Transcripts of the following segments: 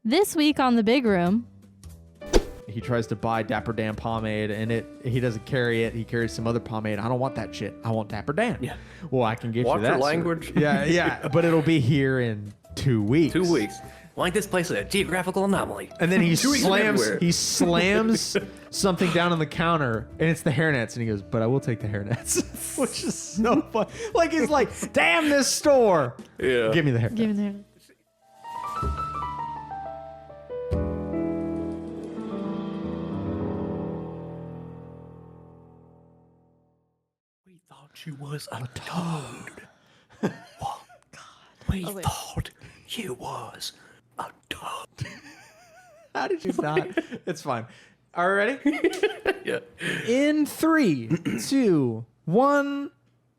This week on The Big Room. He tries to buy Dapper Dan pomade, and he doesn't carry it. He carries some other pomade. I don't want that shit. I want Dapper Dan. Yeah. Well, I can get Watch you that. your language. Yeah. But it'll be here in 2 weeks. 2 weeks. Like this place is a geographical anomaly. And then he 2 weeks everywhere. slams something down on the counter, and it's the hairnets. And he goes, "But I will take the hairnets," which is so fun. Like he's like, "Damn this store! Yeah. Give me the hairnets." Give me the hairnet. We thought you was a toad. What? We thought you was a toad. How did you not? It's fine. Are we ready? Yeah. In 3, 2, 1.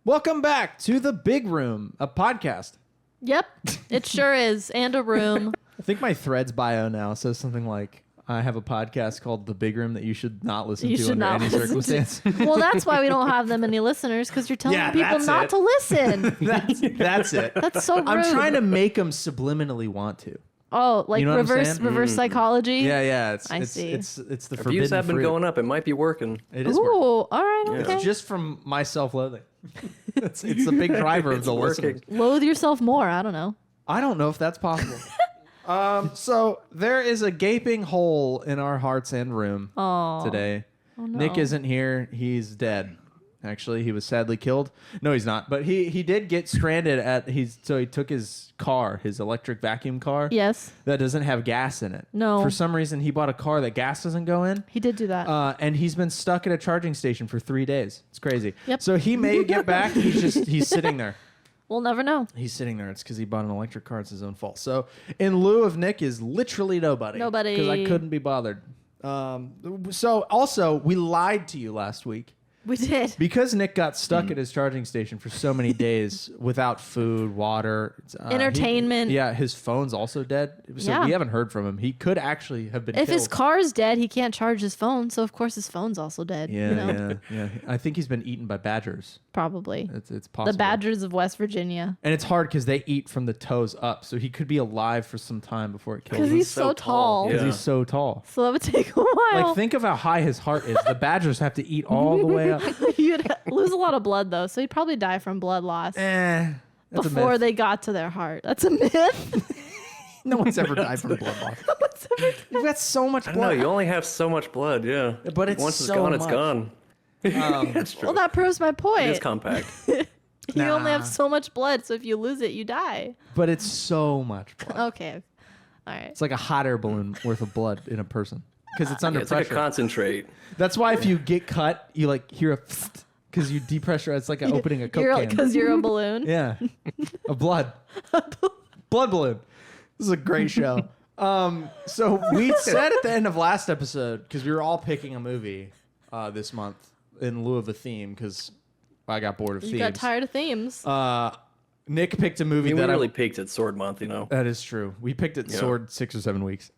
Welcome back to The Big Room, a podcast. Yep, it sure is. And a room. I think my Threads bio now says something like, I have a podcast called The Big Room that you should not listen You to should under not any listen to. circumstance. Well, that's why we don't have that many listeners, because you're telling Yeah, people that's not it. to listen. That's it. That's so rude. I'm trying to make them subliminally want to. Oh, like You know what I'm reverse saying? psychology? Yeah. I see. It's the Views forbidden have been fruit. going up. It might be working. It is Ooh, working. all right, okay. It's just from my self-loathing. it's the big driver of It's the working. listeners. Loathe yourself more. I don't know. I don't know if that's possible. So there is a gaping hole in our hearts and room Oh, today. Oh, no. Nick isn't here. He's dead. Actually, he was sadly killed. No, he's not. But he did get stranded so he took his car, his electric vacuum car. Yes, That doesn't have gas in it. No. For some reason, he bought a car that gas doesn't go in. he did do that. And he's been stuck at a charging station for 3 days. It's crazy. Yep. So he may get back. He's sitting there. We'll never know. He's sitting there. It's because he bought an electric car. It's his own fault. So in lieu of Nick is literally nobody. Nobody. Because I couldn't be bothered. So also, we lied to you last week. We did. Because Nick got stuck at his charging station for so many days without food, water, Entertainment. his phone's also dead. So Yeah. we haven't heard from him. He could actually have been If killed. his car's dead, he can't charge his phone, so of course his phone's also dead. Yeah, you know? yeah. I think he's been eaten by badgers. Probably. It's possible. The Badgers of West Virginia. And it's hard because they eat from the toes up. So he could be alive for some time before it kills Because him. he's so tall. Because Yeah. he's so tall. So that would take a while. Like, think of how high his heart is. The badgers have to eat all the way up. You'd lose a lot of blood, though, so he'd probably die from blood loss That's a before myth. they got to their heart. That's a myth. No one's ever died from blood loss. You've got so much I blood. don't know. You only have so much blood. Yeah. But it's once so it's gone, it's much. gone. That's true. Well, that proves my It is point. compact. You only have Nah. so much blood, so if you lose it, you die. But it's so much blood. Okay. All right. It's like a hot air balloon worth of blood in a person. Because it's under It's like pressure. a concentrate. That's why if you get cut, you like hear a because you depressurize. It's like opening a Coke can. Because you're a balloon. Yeah. A blood. Blood balloon. This is a great show. So we said at the end of last episode, because we were all picking a movie this month in lieu of a theme, because I got bored of You themes. got tired of themes. Nick picked a movie I mean, we that really peaked at Sword Month, you know. That is true. We picked it Yeah. Sword 6 or 7 weeks.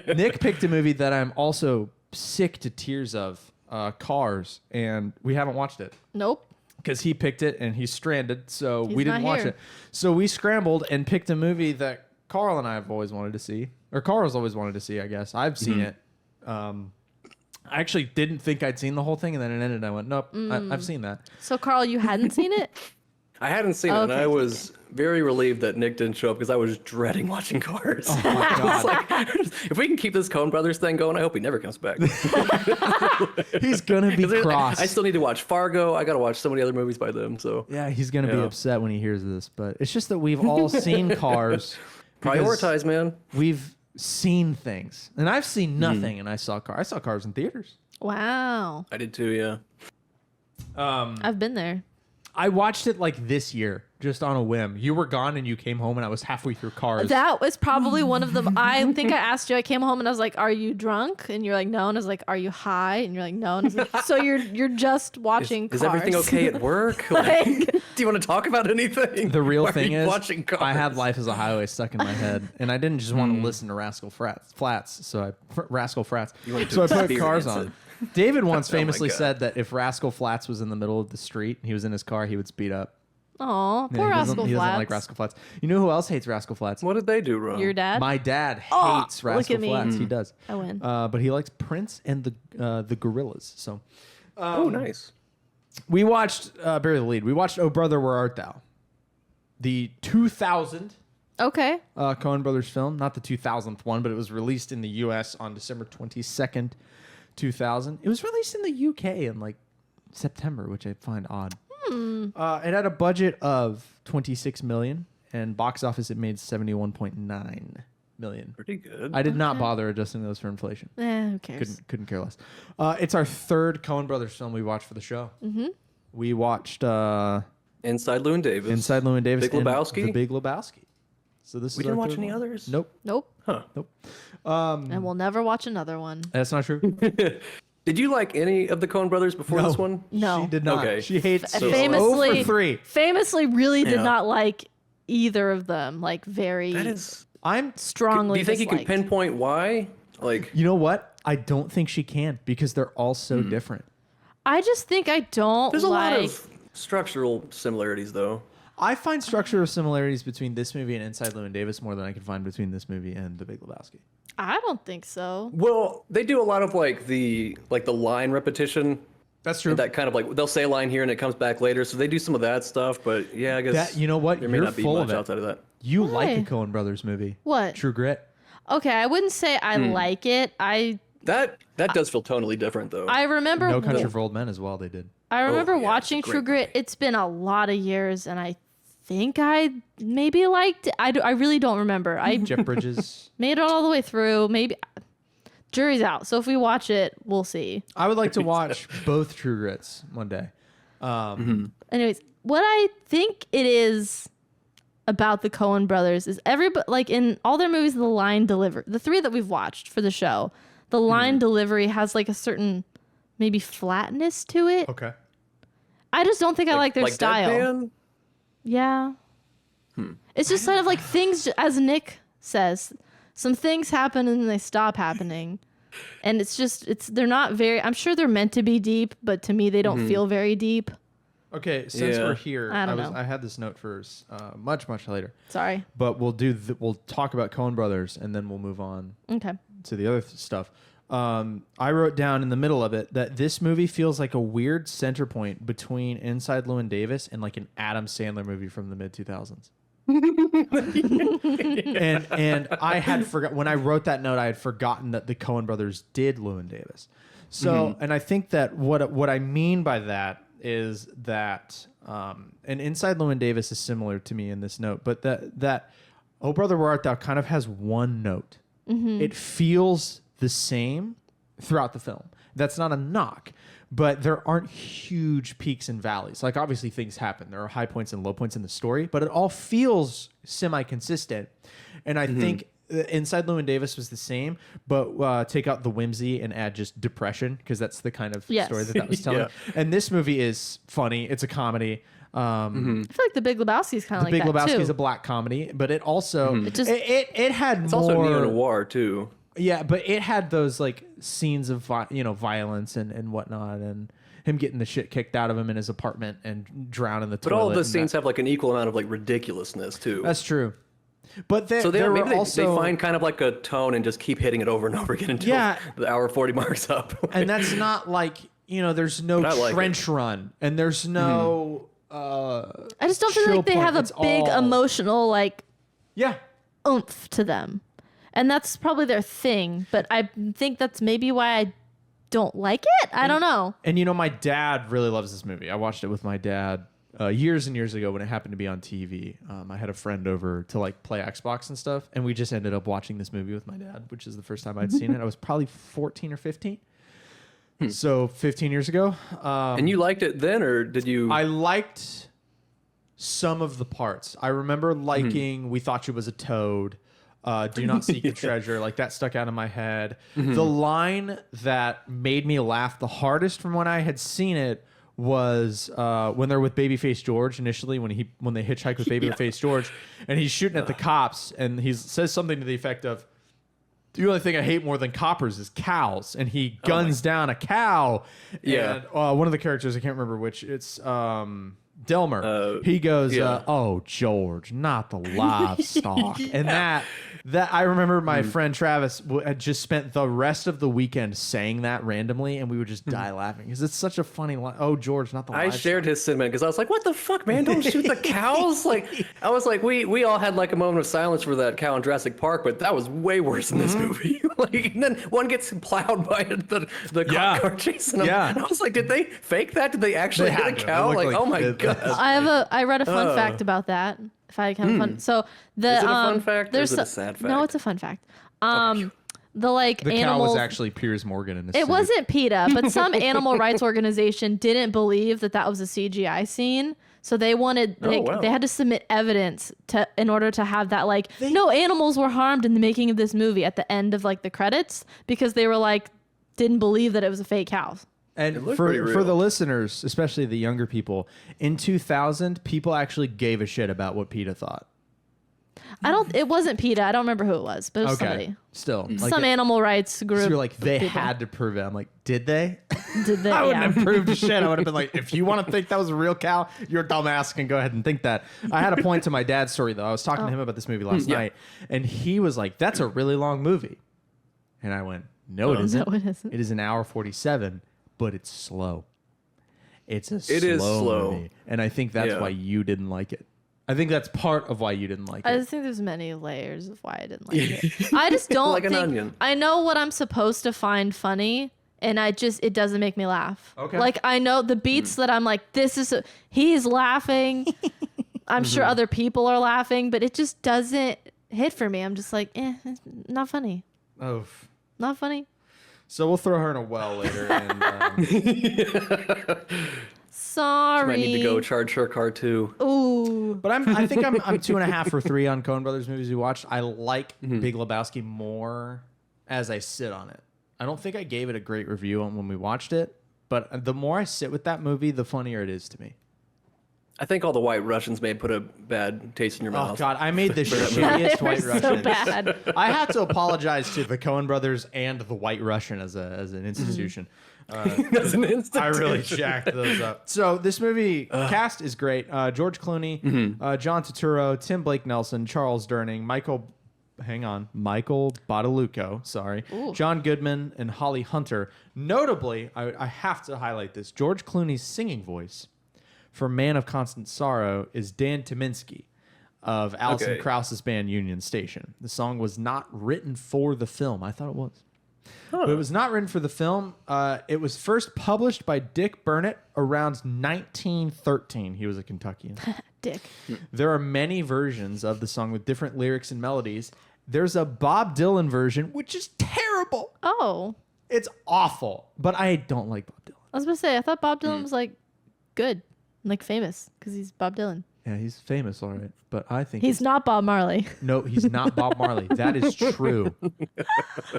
Nick picked a movie that I'm also sick to tears of, Cars, and we haven't watched it. Nope. Because he picked it and he's stranded, so He's we didn't not watch here. it. So we scrambled and picked a movie that Carl and I have always wanted to see, or Carl's always wanted to see, I guess. I've seen it. I actually didn't think I'd seen the whole thing, and then it ended. And I went, nope, I've seen that. So, Carl, you hadn't seen it? I hadn't seen it, and Okay. I was very relieved that Nick didn't show up because I was dreading watching Cars. Oh my It's god, like, if we can keep this Coen Brothers thing going, I hope he never comes back. he's gonna be cross. I still need to watch Fargo. I got to watch so many other movies by them. So Yeah, he's gonna be Yeah. upset when he hears this, but it's just that we've all seen Cars. because prioritize, man. We've seen things, and I've seen nothing, and I saw Cars in theaters. Wow. I did too. Yeah. I've been there. I watched it like this year, just on a whim. You were gone, and you came home, and I was halfway through Cars. That was probably one of them. I think I asked you, I came home and I was like, are you drunk? And you're like, no. And I was like, are you high? And you're like, no. And I was like, so you're just watching Is Cars. everything okay at work? Like- Do you want to talk about anything? The real Why are thing you is, watching Cars? I had Life as a Highway stuck in my head, and I didn't just want to listen to Rascal Flats, so Rascal Frats. wanted to So I put experience Cars on. it. David once Oh my famously God. said that if Rascal Flats was in the middle of the street and he was in his car, he would speed up. Oh, Yeah, poor he Rascal doesn't Flatts. like Rascal Flatts. You know who else hates Rascal Flatts? What did they do wrong? Your dad? My dad Oh, hates look Rascal at me. Flatts. He does. I win. But he likes Prince and the Gorillas. So Oh, nice. we watched Bury the Lead. We watched Oh Brother, Where Art Thou? The 2000 Okay. Coen Brothers film. Not the 2000th one, but it was released in the U.S. on December 22nd, 2000. It was released in the U.K. in like September, which I find odd. It had a budget of $26 million, and box office it made $71.9 million. Pretty good. I did not bother adjusting those for inflation. Who cares? Couldn't care less. It's our third Coen Brothers film we watched for the show. Mm-hmm. We watched Inside Llewyn Davis. Inside Llewyn Davis, Big and Lebowski? The Big Lebowski. So this We is didn't our watch third any one. others? Nope. Nope. Huh. And we'll never watch another one. That's not true. Did you like any of the Coen Brothers before this one? No. She did not. Okay. She hates So- Famously, 0 for 3. famously really did Yeah. not like either of them. Like very That is. I'm strongly Do you think you can disliked. pinpoint why? Like, You know what? I don't think she can because they're all so different. I just think I don't there's a like. lot of structural similarities, though. I find structural similarities between this movie and Inside Llewyn Davis more than I can find between this movie and The Big Lebowski. I don't think so. Well, they do a lot of like the line repetition. That's true. That kind of like they'll say a line here and it comes back later, so they do some of that stuff. But yeah, I guess That- you know what? There may You're not be full much of it. outside of that. You like a Why? Coen Brothers movie. What? True Grit. Okay, I wouldn't say I like it. That does feel totally different, though. I remember. No Country for Old Men as well, they did. I remember yeah, watching it's a True great Grit. It's been a lot of years, and I think I maybe liked it. I really don't remember. I Jeff Bridges. made it all the way through. Maybe jury's out. So if we watch it, we'll see. I would like to watch both True Grits one day. Anyways, what I think it is about the Coen brothers is everybody, like in all their movies, the line delivery, the three that we've watched for the show, the line delivery has like a certain maybe flatness to it. Okay. I just don't think I like their like style. Deadpan? Yeah. It's just kind of like things, as Nick says, some things happen and then they stop happening. And they're not very, I'm sure they're meant to be deep, but to me, they don't feel very deep. Okay, since Yeah. we're here, I don't know. I had this note for much later, Sorry. but we'll talk about Coen Brothers and then we'll move on Okay. to the other stuff. I wrote down in the middle of it that this movie feels like a weird center point between Inside Llewyn Davis and like an Adam Sandler movie from the mid 2000s. and I had forgot when I wrote that note, I had forgotten that the Coen Brothers did Llewyn Davis. So, and I think that what I mean by that is that, and Inside Llewyn Davis is similar to me in this note, but that Oh Brother, Where Art Thou kind of has one note. It feels the same throughout the film. That's not a knock, but there aren't huge peaks and valleys. Like obviously things happen. There are high points and low points in the story, but it all feels semi-consistent. And I think Inside Llewyn Davis was the same, but take out the whimsy and add just depression because that's the kind of Yes. story that was telling. Yeah. And this movie is funny. It's a comedy. I feel like The Big Lebowski is kind of The like Big that Lebowski too. is a black comedy, but it also It just- it had It's more also neo-noir, too. yeah, but it had those like scenes of violence and whatnot, and him getting the shit kicked out of him in his apartment and drown in the But toilet. all of the and scenes have like an equal amount of like ridiculousness, too. that's true. But so there maybe were they also find kind of like a tone and just keep hitting it over and over again until Yeah. the hour 40 marks up. and that's not like there's no But I like trench run and there's no I just don't feel chill like they point. have a It's big all- emotional like yeah. oomph to them. And that's probably their thing, but I think that's maybe why I don't like it. I don't know. And my dad really loves this movie. I watched it with my dad years and years ago when it happened to be on TV. I had a friend over to like play Xbox and stuff, and we just ended up watching this movie with my dad, which is the first time I'd seen it. I was probably 14 or 15. So 15 years ago. And you liked it then, or did you? I liked some of the parts. I remember liking We Thought You Was a Toad. Do Not Seek the Treasure. Like that stuck out in my head. The line that made me laugh the hardest from when I had seen it was when they're with Babyface George initially, when they hitchhike with Babyface George, and he's shooting at the cops, and he says something to the effect of, "The only thing I hate more than coppers is cows," and he guns down a cow. Yeah. And one of the characters, I can't remember which, it's Delmer. He goes, yeah. "Oh, George, not the livestock." And that I remember my friend Travis had just spent the rest of the weekend saying that randomly, and we would just die laughing because it's such a funny line. Oh, George, not the I livestock. shared his sentiment because I was like, "What the fuck, man? Don't shoot the cows!" Like, I was like, we all had like a moment of silence for that cow in Jurassic Park, but that was way worse in this movie. Like, and then one gets plowed by the cop car chasing him. Yeah. And I was like, did they fake that? Did they actually hit a cow? Like, oh my god. I read a fun fact about that. If I can have fun. So the Is it a fun fact or is it a sad fact? No, it's a fun fact. The like The cow animals. was actually Piers Morgan in this. It wasn't PETA, but some animal rights organization didn't believe that was a CGI scene. So they wanted, they had to submit evidence in order to have that, like, no animals were harmed in the making of this movie at the end of like the credits, because they were like, didn't believe that it was a fake cow. And for the listeners, especially the younger people, in 2000, people actually gave a shit about what PETA thought. It wasn't PETA. I don't remember who it was, but it was somebody. Still. Like Some animal rights group. So you're like, they people. had to prove it. I'm like, did they? Did they? I wouldn't Yeah. have proved shit. I would have been like, if you want to think that was a real cow, you're a dumbass, can go ahead and think that. I had a point to my dad's story, though. I was talking to him about this movie last night, and he was like, that's a really long movie. And I went, no, it isn't. No, it isn't. It is an hour 47, but it's slow. It is slow. movie. And I think that's why you didn't like it. I think that's part of why you didn't like I it. just think there's many layers of why I didn't like it. I just don't Like an think onion. I know what I'm supposed to find funny, and it doesn't make me laugh. Okay. Like I know the beats that I'm like, he's laughing. I'm sure other people are laughing, but it just doesn't hit for me. I'm just like, it's not funny. Oh. Not funny. So we'll throw her in a well later. And, Sorry. Might need to go charge her car too. Ooh. but I think I'm 2.5 or 3 on Coen Brothers movies we watched. I like Big Lebowski more as I sit on it. I don't think I gave it a great review when we watched it, but the more I sit with that movie, the funnier it is to me. I think all the White Russians may put a bad taste in your mouth. Oh God, I made the They shittiest were White so Russian. bad. I had to apologize to the Coen Brothers and the White Russian as an institution. As an institution. I really jacked those up. So this movie cast is great. George Clooney, John Turturro, Tim Blake Nelson, Charles Durning, Michael Badalucco, sorry, John Goodman, and Holly Hunter. Notably, I have to highlight this. George Clooney's singing voice for Man of Constant Sorrow is Dan Tyminski of Alison Krauss's band Union Station. The song was not written for the film. I thought it was. But it was not written for the film. It was first published by Dick Burnett around 1913. He was a Kentuckian. Dick. There are many versions of the song with different lyrics and melodies. There's a Bob Dylan version, which is terrible. Oh. It's awful, but I don't like Bob Dylan. I was gonna say, I thought Bob Dylan was like good, like famous, because he's Bob Dylan. Yeah, he's famous, all right, but I think He's not Bob Marley. No, he's not Bob Marley. That is true.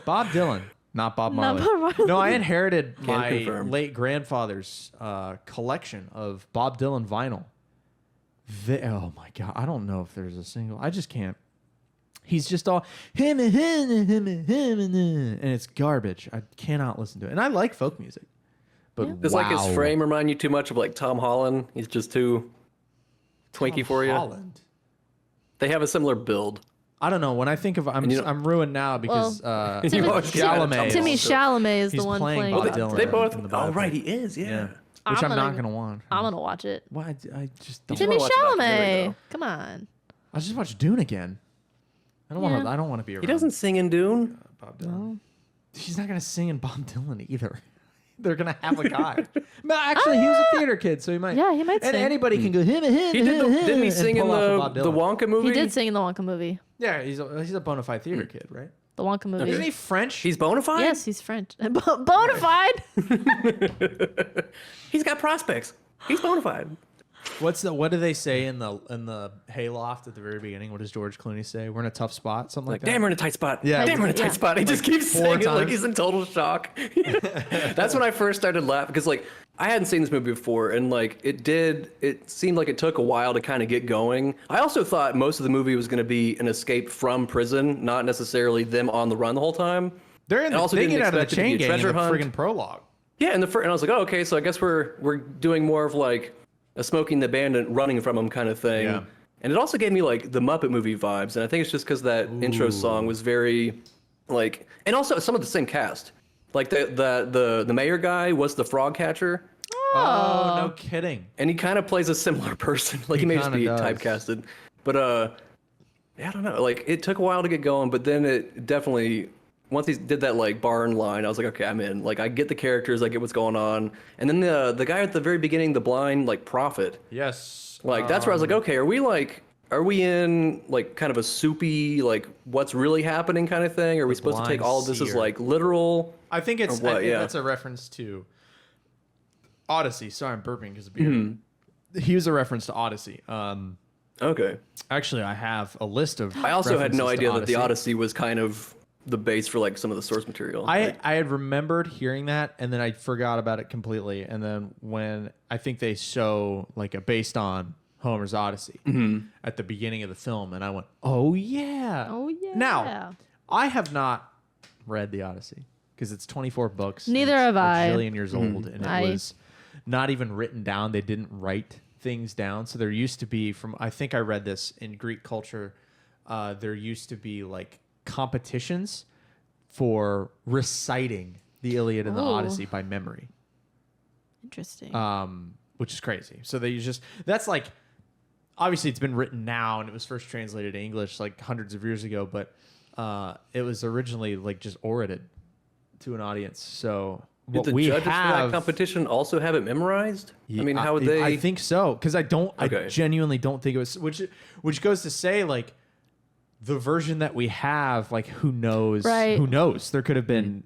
Bob Dylan, not Bob Not Marley. Bob Marley. No, I inherited my confirm. late grandfather's collection of Bob Dylan vinyl. Oh my God, I don't know if there's a single. I just can't. He's just all him and and it's garbage. I cannot listen to it. And I like folk music. But Does like his frame remind you too much of like Tom Holland? He's just too twinky for you. Holland. They have a similar build. I don't know. When I think of I'm ruined now because You always get mad at Tom Chalamet. Timmy Chalamet is He's the one playing playing. Bob Bob Dylan. They Dylan. both. in the Oh biopic. right, he is. Yeah. Which I'm not gonna- gonna watch. I'm gonna watch it. Why? I just don't. Timmy watch the documentary, Chalamet. though. Come on. I just watched Dune again. I don't want to. Yeah. I don't want to be around. He doesn't sing in Dune. Bob Dylan. He's not gonna sing in Bob Dylan either. They're gonna have a guy. But actually, he was a theater kid, so he might. Yeah, he might And sing. anybody can go him and him. He did. Didn't he and sing in pull off a Bob the Dylan. Wonka movie? He did sing in the Wonka movie. Yeah, he's a bona fide theater kid, right? The Wonka movie. Isn't he French? He's bona fide. Yes, he's French. Bona fide. He's got prospects. He's bona fide. What do they say in the hayloft at the very beginning? What does George Clooney say? We're in a tough spot, something like that. Damn, we're in a tight spot. Yeah. Damn, we're in a tight Yeah. spot. He just keeps 4 saying it like times. he's in total shock. That's when I first started laughing because like I hadn't seen this movie before, and like it seemed like it took a while to kind of get going. I also thought most of the movie was going to be an escape from prison, not necessarily them on the run the whole time. They're in And the, also they didn't get out of the expect it to chain be a gang in treasure the hunt. friggin' prologue. Yeah, and I was like, oh, okay, so I guess we're doing more of like a smoking the bandit running from him kind of thing. Yeah. And it also gave me like the Muppet movie vibes, and I think it's just because that intro song was very, like, and also some of the same cast. Like the mayor guy was the frog catcher, Oh, no kidding. and he kind of plays a similar person. Like he may just kinda be does. typecasted, but yeah, I don't know. Like it took a while to get going, but then it definitely once he did that like barn line, I was like, okay, I'm in. Like I get the characters, I get what's going on, and then the guy at the very beginning, the blind like prophet. Yes. Like that's where I was like, okay, are we in like kind of a soupy like what's really happening kind of thing? Are we supposed to take blind all of this as seer. like literal? I think it's Or what, I think yeah. that's a reference to Odyssey. Sorry, I'm burping because of beer. He was a reference to Odyssey. Okay. Actually, I have a list of. I also had no references to idea that the Odyssey was kind of the base for like some of the source material. I had remembered hearing that, and then I forgot about it completely. And then when I think they show like a based on Homer's Odyssey at the beginning of the film, and I went, "Oh yeah, Oh, yeah. Now, I have not read the Odyssey because it's 24 books. and Neither it's have a I. Jillion years old, and I- it was not even written down. They didn't write things down. So there used to be I think I read this in Greek culture. There used to be like competitions for reciting the Iliad and the Oh. Odyssey by memory, Interesting. which is crazy. So that's like, obviously it's been written now and it was first translated to English like hundreds of years ago, but it was originally like just orated to an audience. So Did what the we judges for that have, competition also have it memorized? I mean, how would they? I think so, because I Okay. genuinely don't think it was. Which goes to say, like, the version that we have, like, who knows? Right. Who knows? There could have been,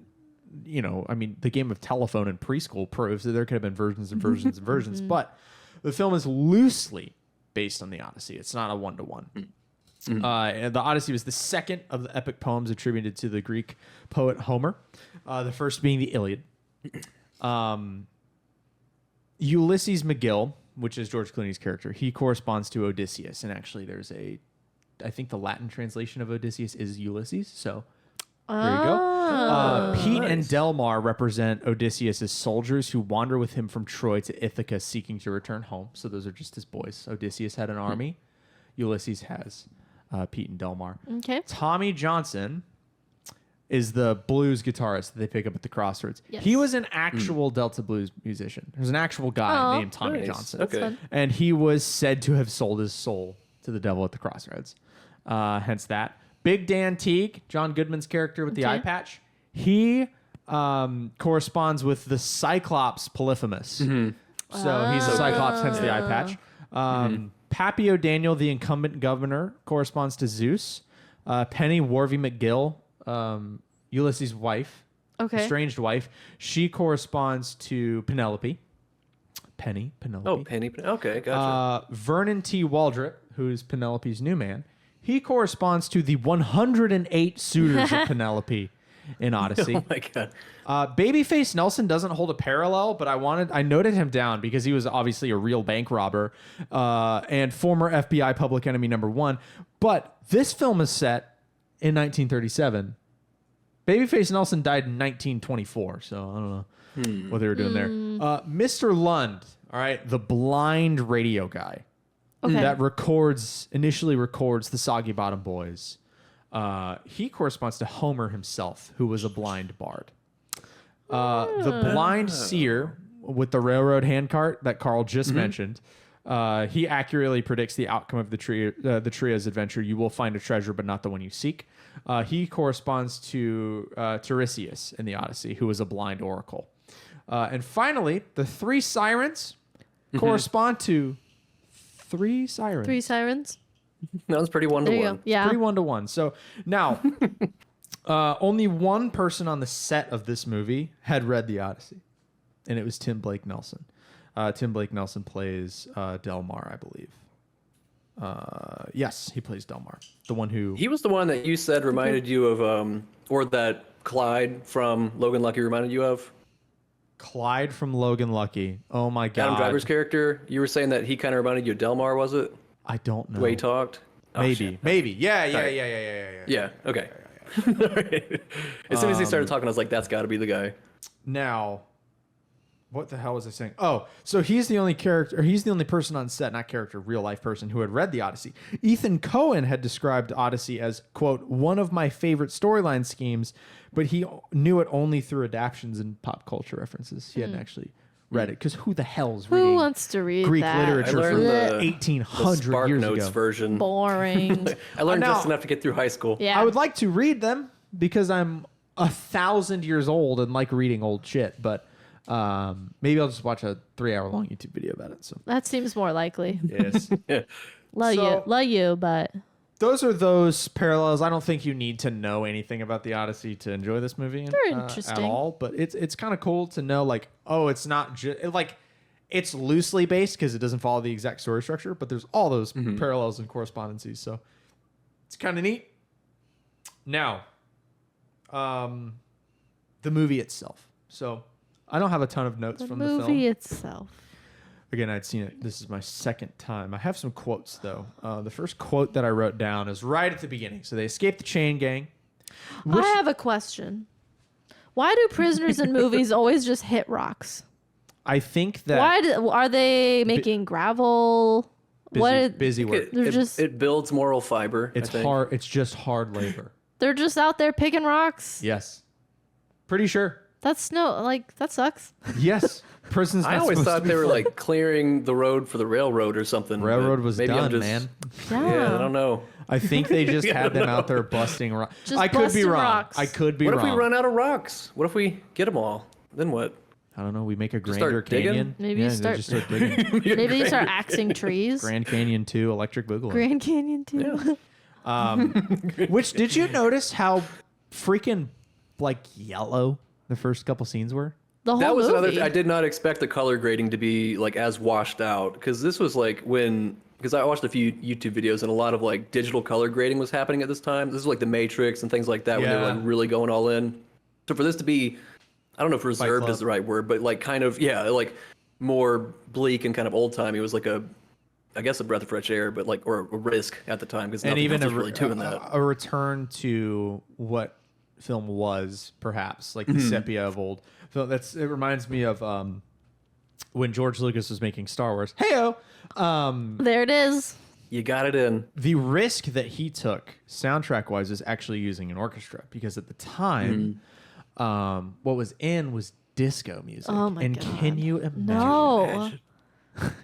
I mean, the game of telephone in preschool proves that there could have been versions and versions and versions. But the film is loosely based on the Odyssey. It's not a 1-to-1. And the Odyssey was the second of the epic poems attributed to the Greek poet Homer. The first being the Iliad. Ulysses McGill, which is George Clooney's character, he corresponds to Odysseus, and actually I think the Latin translation of Odysseus is Ulysses, so there you go. Pete and Delmar represent Odysseus' soldiers who wander with him from Troy to Ithaca seeking to return home, so those are just his boys. Odysseus had an army. Ulysses has Pete and Delmar. Okay. Tommy Johnson is the blues guitarist that they pick up at the crossroads. Yes. He was an actual Delta blues musician. There's an actual guy Oh, named Tommy nice. Johnson. Okay. fun. And he was said to have sold his soul to the devil at the crossroads. Hence that. Big Dan Teague, John Goodman's character with the Okay. eye patch, he corresponds with the Cyclops Polyphemus. So he's a Cyclops, hence the eye patch. Pappy O'Daniel, the incumbent governor, corresponds to Zeus. Penny Warvey McGill, Ulysses' wife, Okay. estranged wife, she corresponds to Penelope. Penelope. Oh, Penny. Okay, gotcha. Vernon T. Waldrop, who's Penelope's new man, he corresponds to the 108 suitors of Penelope in Odyssey. Oh my god. Babyface Nelson doesn't hold a parallel, but I noted him down because he was obviously a real bank robber and former FBI public enemy #1. But this film is set in 1937. Babyface Nelson died in 1924, so I don't know what they were doing there. Mr. Lund, all right, the blind radio guy Okay. that initially records the Soggy Bottom Boys. He corresponds to Homer himself, who was a blind bard. The blind seer with the railroad handcart that Carl just mentioned, he accurately predicts the outcome of the trio's adventure. You will find a treasure, but not the one you seek. He corresponds to Tiresias in the Odyssey, who was a blind oracle. And finally, the three sirens correspond to three sirens. 3 sirens. That was pretty There you go. 1-to-1. Yeah. Pretty 1-to-1. So now, only one person on the set of this movie had read the Odyssey, and it was Tim Blake Nelson. Tim Blake Nelson plays Delmar, I believe. Yes, he plays Delmar, the one who. He was the one that you said reminded you of, or that Clyde from Logan Lucky reminded you of. Clyde from Logan Lucky. Oh my God. Adam Driver's character. You were saying that he kind of reminded you of Delmar, was it? I don't know. The way he talked. Oh, Maybe. shit. Maybe. Yeah. Sorry. Yeah. Yeah. Okay. Alright. As soon as he started talking, I was like, "That's got to be the guy." Now, what the hell was I saying? Oh, so he's the only character, or he's the only person on set, not character, real life person who had read the Odyssey. Ethan Coen had described Odyssey as, quote, one of my favorite storyline schemes, but he knew it only through adaptions and pop culture references. He hadn't actually read it, because who the hell's reading Who wants to read Greek that? literature I from learned the 1800 Spark years Notes ago? version. Boring. I learned Now- just enough to get through high school. Yeah. I would like to read them because I'm 1,000 years old and like reading old shit, but maybe I'll just watch a 3-hour long YouTube video about it. So That seems more likely. yes, Love you, but those are those parallels. I don't think you need to know anything about the Odyssey to enjoy this movie. They're at interesting. all, but it's kind of cool to know, like, oh, it's not just like it's loosely based because it doesn't follow the exact story structure, but there's all those parallels and correspondences. So it's kind of neat. Now, the movie itself. So I don't have a ton of notes the from the film. movie itself. Again, I'd seen it. This is my second time. I have some quotes, though. The first quote that I wrote down is right at the beginning. So they escape the chain gang. I have a question. Why do prisoners in movies always just hit rocks? I think that Are they making gravel? busy work. They're just- it builds moral fiber. It's I think. hard. It's just hard labor. They're just out there picking rocks? Yes. Pretty sure. That sucks. Yes. Prison's I not always supposed thought to be they were fun. like clearing the road for the railroad or something. but Railroad was maybe I'm done, just- man. Yeah, I don't know. I think they just Yeah, I had them don't out know. there busting rocks. Just I could be busting wrong. rocks. I could be What wrong. if we run out of rocks? What if we get them all? Then what? I don't know. We make a start Grander digging? Canyon. Maybe you they start- just start digging. Maybe you start axing trees. Grand Canyon 2, Electric Boogaloo. Grand Canyon too. Which, did you notice how freaking like yellow the first couple scenes were? The whole That was movie. another. I did not expect the color grading to be like as washed out, because this was like because I watched a few YouTube videos and a lot of like digital color grading was happening at this time. This is like the Matrix and things like that when they were Yeah. like really going all in. So for this to be, I don't know if reserved Club. is the right word, but like kind of like more bleak and kind of old timey. It was like I guess a breath of fresh air, but like or a risk at the time because And nothing even else was really doing that. a return to what film was, perhaps like the sepia of old. So it reminds me of when George Lucas was making Star Wars. Heyo. There it is. You got it in. The risk that he took soundtrack wise is actually using an orchestra, because at the time, what was in was disco music. Oh my and God. can you imagine? No.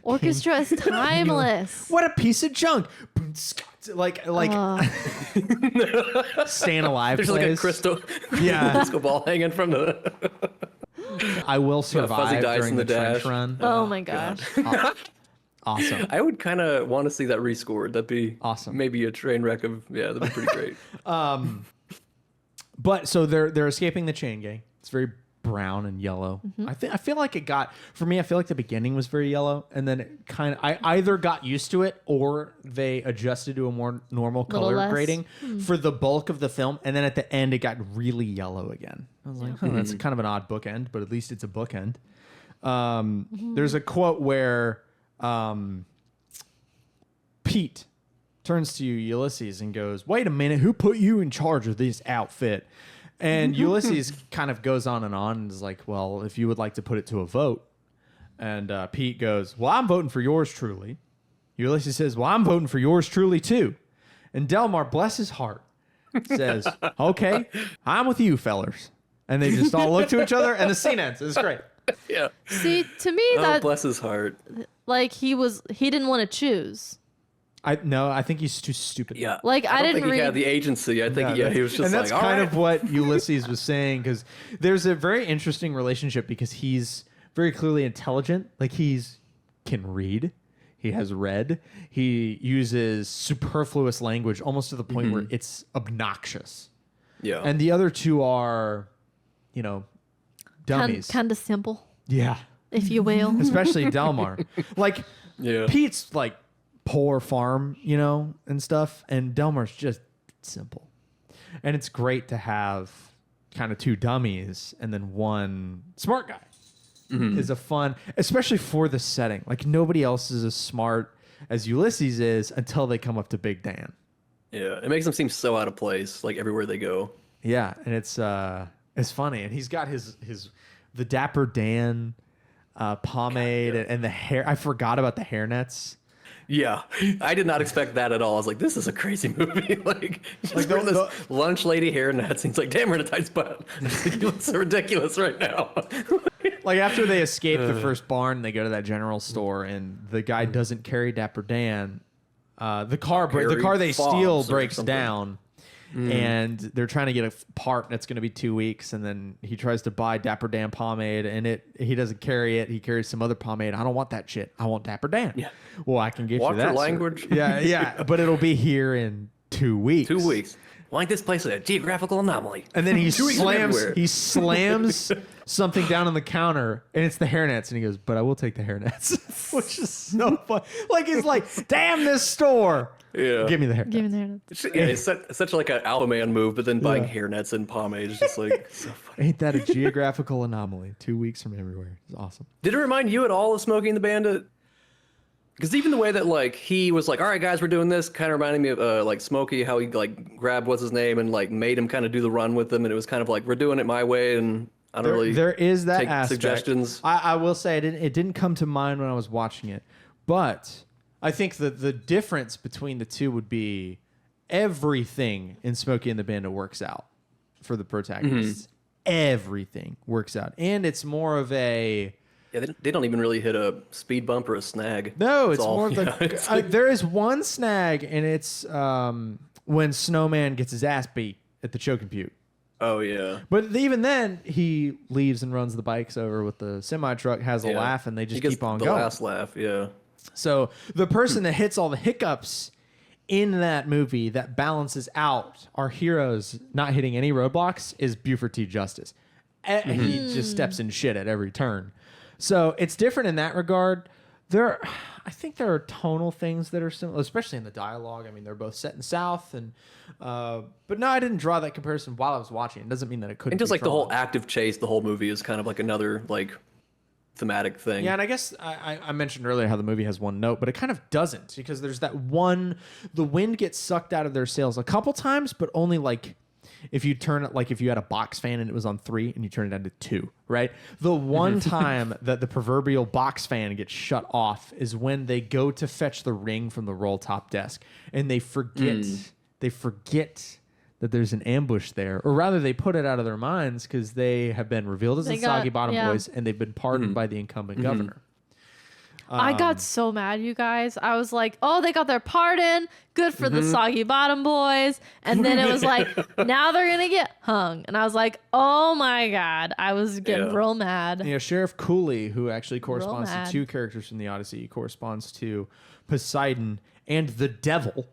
Orchestra is timeless. What a piece of junk! Like Staying Alive There's like a plays. crystal, Yeah. disco ball hanging from the. I Will Fuzzy Survive dice during in the the trench dash. run. Oh my gosh. Awesome. I would kind of want to see that rescored. That'd be Awesome. Maybe a train wreck of that'd be pretty great. But so they're escaping the chain gang. It's very brown and yellow. I feel like it got, for me, I feel like the beginning was very yellow, and then it kind of, I either got used to it or they adjusted to a more normal Little color less. grading for the bulk of the film, and then at the end it got really yellow again. I was like, that's kind of an odd bookend, but at least it's a bookend. There's a quote where Pete turns to Ulysses and goes, "Wait a minute, who put you in charge of this outfit?" And Ulysses kind of goes on and is like, "Well, if you would like to put it to a vote." And Pete goes, "Well, I'm voting for yours truly." Ulysses says, "Well, I'm voting for yours truly too." And Delmar, bless his heart, says, "Okay, I'm with you, fellers." And they just all look to each other, and the scene ends. It's great. Yeah. See, to me, Oh, that bless his heart. like he didn't want to choose. I think he's too stupid. Yeah. Like, I don't didn't think he had read- the agency. I think Yeah, he was just and that's like, kind all right. of what Ulysses was saying, because there's a very interesting relationship, because he's very clearly intelligent. Like, can read, he has read, he uses superfluous language almost to the point where it's obnoxious. Yeah. And the other two are, dummies. Kind of simple, Yeah, if you will. especially Delmar. Like, Yeah. Pete's like poor farm, and stuff, and Delmar's just simple. And it's great to have kind of two dummies and then one smart guy. Is a fun, especially for the setting. Like, nobody else is as smart as Ulysses is until they come up to Big Dan. Yeah. It makes them seem so out of place, like everywhere they go. Yeah, and it's funny, and he's got the Dapper Dan pomade and the hair. I forgot about the hairnets. Yeah, I did not expect that at all. I was like, this is a crazy movie. Like wearing this lunch lady hairnet. And he's like, damn, we're in a tight spot. You look so ridiculous right now. Like after they escape the first barn, they go to that general store, and the guy doesn't carry Dapper Dan. The car they steal breaks down, and they're trying to get a part that's going to be 2 weeks, and then he tries to buy Dapper Dan pomade, and he doesn't carry it. He carries some other pomade. I don't want that shit. I want Dapper Dan. Yeah. Well, I can get Walk you that. your language. Yeah, but it'll be here in 2 weeks. 2 weeks. Like this place is a geographical anomaly. And then he 2 weeks everywhere. slams something down on the counter, and it's the hairnets, and he goes, "But I will take the hairnets," which is so fun. Like he's like, "Damn this store! Yeah. Give me the hairnets." Give me the hairnets. Yeah, it's such like an alpha man move, but then buying hairnets and pomade is just like so funny. Ain't that a geographical anomaly? 2 weeks from everywhere. It's awesome. Did it remind you at all of Smokey and the Bandit? Because even the way that like he was like, all right guys, we're doing this, kind of reminded me of like Smokey, how he like grabbed what's his name and like made him kind of do the run with him, and it was kind of like, we're doing it my way, and I don't really There is that take aspect. suggestions. I will say it didn't come to mind when I was watching it, but I think that the difference between the two would be everything in Smokey and the Bandit works out for the protagonists. Everything works out, and it's more of a. Yeah, they don't even really hit a speed bump or a snag. No, That's it's all. more of the. There is one snag, and it's when Snowman gets his ass beat at the choking puke. Oh yeah. But even then, he leaves and runs the bikes over with the semi truck, has a laugh, and they just keep on the going. last laugh, yeah. So the person that hits all the hiccups in that movie that balances out our heroes not hitting any roadblocks is Buford T. Justice. He just steps in shit at every turn. So it's different in that regard. I think there are tonal things that are similar, especially in the dialogue. I mean, they're both set in the South, and but no, I didn't draw that comparison while I was watching. It doesn't mean that it couldn't. And just be like drawn. the whole active chase, the whole movie is kind of like another like thematic thing. Yeah, and I guess I mentioned earlier how the movie has one note, but it kind of doesn't, because there's that one. The wind gets sucked out of their sails a couple times, but only like. If you turn it, like if you had a box fan and it was on 3 and you turn it down to 2, right? The one time that the proverbial box fan gets shut off is when they go to fetch the ring from the roll top desk, and they forget that there's an ambush there, or rather they put it out of their minds because they have been revealed as the Soggy Bottom Boys, and they've been pardoned by the incumbent governor. I got so mad, you guys. I was like, oh, they got their pardon. Good for the Soggy Bottom Boys. And then it was like, now they're going to get hung. And I was like, oh my God. I was getting real mad. You know, Sheriff Cooley, who actually corresponds to mad. 2 characters from the Odyssey, he corresponds to Poseidon and the Devil.